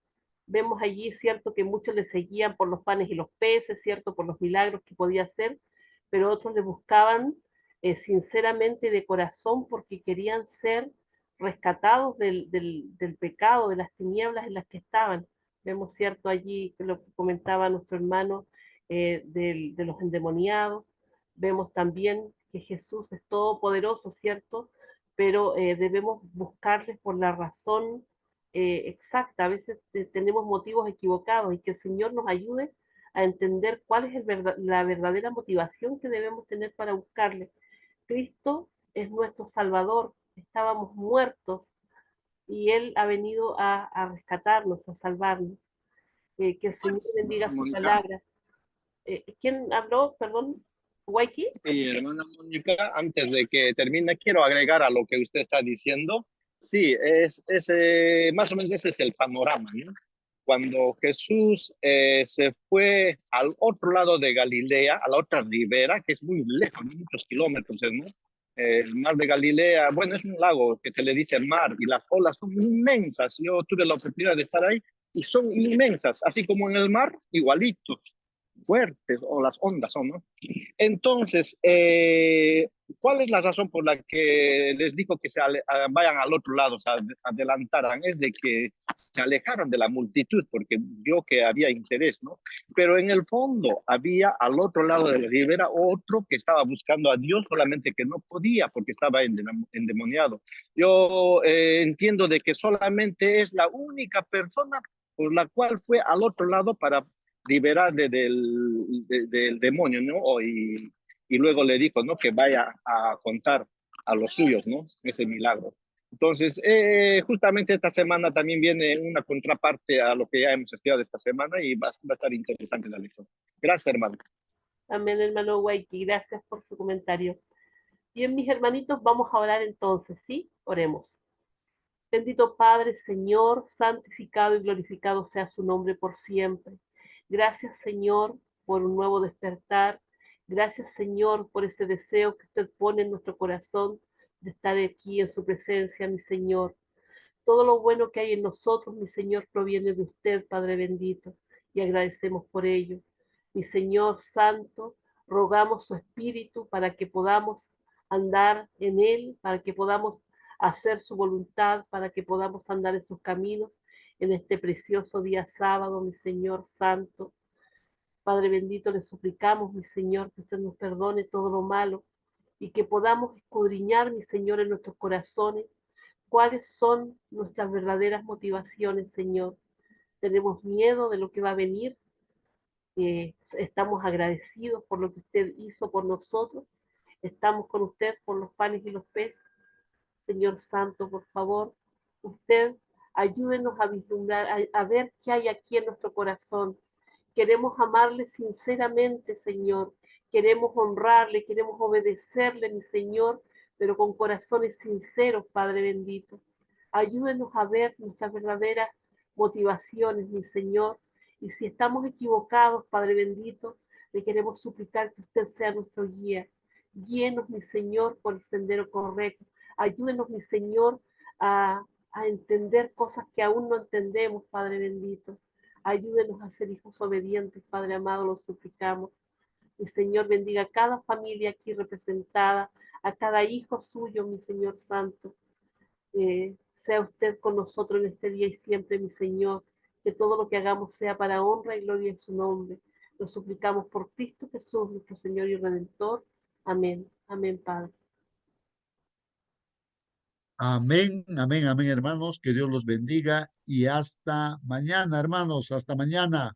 Vemos allí, cierto, que muchos le seguían por los panes y los peces, cierto, por los milagros que podía hacer, pero otros le buscaban sinceramente de corazón porque querían ser rescatados del pecado, de las tinieblas en las que estaban. Vemos, cierto, allí lo que comentaba nuestro hermano de los endemoniados. Vemos también que Jesús es todopoderoso, ¿cierto? Pero debemos buscarles por la razón exacta. A veces tenemos motivos equivocados y que el Señor nos ayude a entender cuál es la verdadera motivación que debemos tener para buscarle. Cristo es nuestro Salvador, estábamos muertos y Él ha venido a rescatarnos, a salvarnos. Que el Señor bendiga su Mónica. palabra. ¿Quién habló? Perdón, Waiki. Sí, hermana Mónica, antes de que termine, quiero agregar a lo que usted está diciendo. Sí, más o menos ese es el panorama, ¿no? Cuando Jesús se fue al otro lado de Galilea, a la otra ribera, que es muy lejos, muchos kilómetros, ¿no? El mar de Galilea, bueno, es un lago que se le dice mar y las olas son inmensas. Yo tuve la oportunidad de estar ahí y son inmensas, así como en el mar, igualitos, fuertes, o las ondas son, ¿no? Entonces, ¿cuál es la razón por la que les digo que vayan al otro lado, se adelantaran? Es de que se alejaron de la multitud porque vio que había interés, ¿no? Pero en el fondo había al otro lado de la ribera otro que estaba buscando a Dios, solamente que no podía porque estaba endemoniado. Yo entiendo de que solamente es la única persona por la cual fue al otro lado para liberarle del demonio, ¿no? Y luego le dijo, ¿no? Que vaya a contar a los suyos, ¿no? Ese milagro. Entonces, justamente esta semana también viene una contraparte a lo que ya hemos estudiado esta semana y va a estar interesante la lección. Gracias, hermano. Amén, hermano Waiki. Gracias por su comentario. Bien, mis hermanitos, vamos a orar entonces, ¿sí? Oremos. Bendito Padre, Señor, santificado y glorificado sea su nombre por siempre. Gracias, Señor, por un nuevo despertar. Gracias, Señor, por ese deseo que usted pone en nuestro corazón de estar aquí en su presencia, mi Señor. Todo lo bueno que hay en nosotros, mi Señor, proviene de usted, Padre bendito, y agradecemos por ello. Mi Señor Santo, rogamos su Espíritu para que podamos andar en Él, para que podamos hacer su voluntad, para que podamos andar en sus caminos en este precioso día sábado, mi Señor Santo. Padre bendito, le suplicamos, mi Señor, que usted nos perdone todo lo malo y que podamos escudriñar, mi Señor, en nuestros corazones cuáles son nuestras verdaderas motivaciones, Señor. Tenemos miedo de lo que va a venir. Estamos agradecidos por lo que usted hizo por nosotros. Estamos con usted por los panes y los peces. Señor Santo, por favor, usted ayúdenos a vislumbrar, a ver qué hay aquí en nuestro corazón. Queremos amarle sinceramente, Señor. Queremos honrarle, queremos obedecerle, mi Señor, pero con corazones sinceros, Padre bendito. Ayúdenos a ver nuestras verdaderas motivaciones, mi Señor. Y si estamos equivocados, Padre bendito, le queremos suplicar que usted sea nuestro guía. Guíenos, mi Señor, por el sendero correcto. Ayúdenos, mi Señor, a entender cosas que aún no entendemos, Padre bendito. Ayúdenos a ser hijos obedientes, Padre amado, lo suplicamos. Mi Señor, bendiga a cada familia aquí representada, a cada hijo suyo, mi Señor Santo. Sea usted con nosotros en este día y siempre, mi Señor. Que todo lo que hagamos sea para honra y gloria en su nombre. Lo suplicamos por Cristo Jesús, nuestro Señor y Redentor. Amén. Amén, Padre. Amén, amén, amén, hermanos. Que Dios los bendiga y hasta mañana, hermanos. Hasta mañana.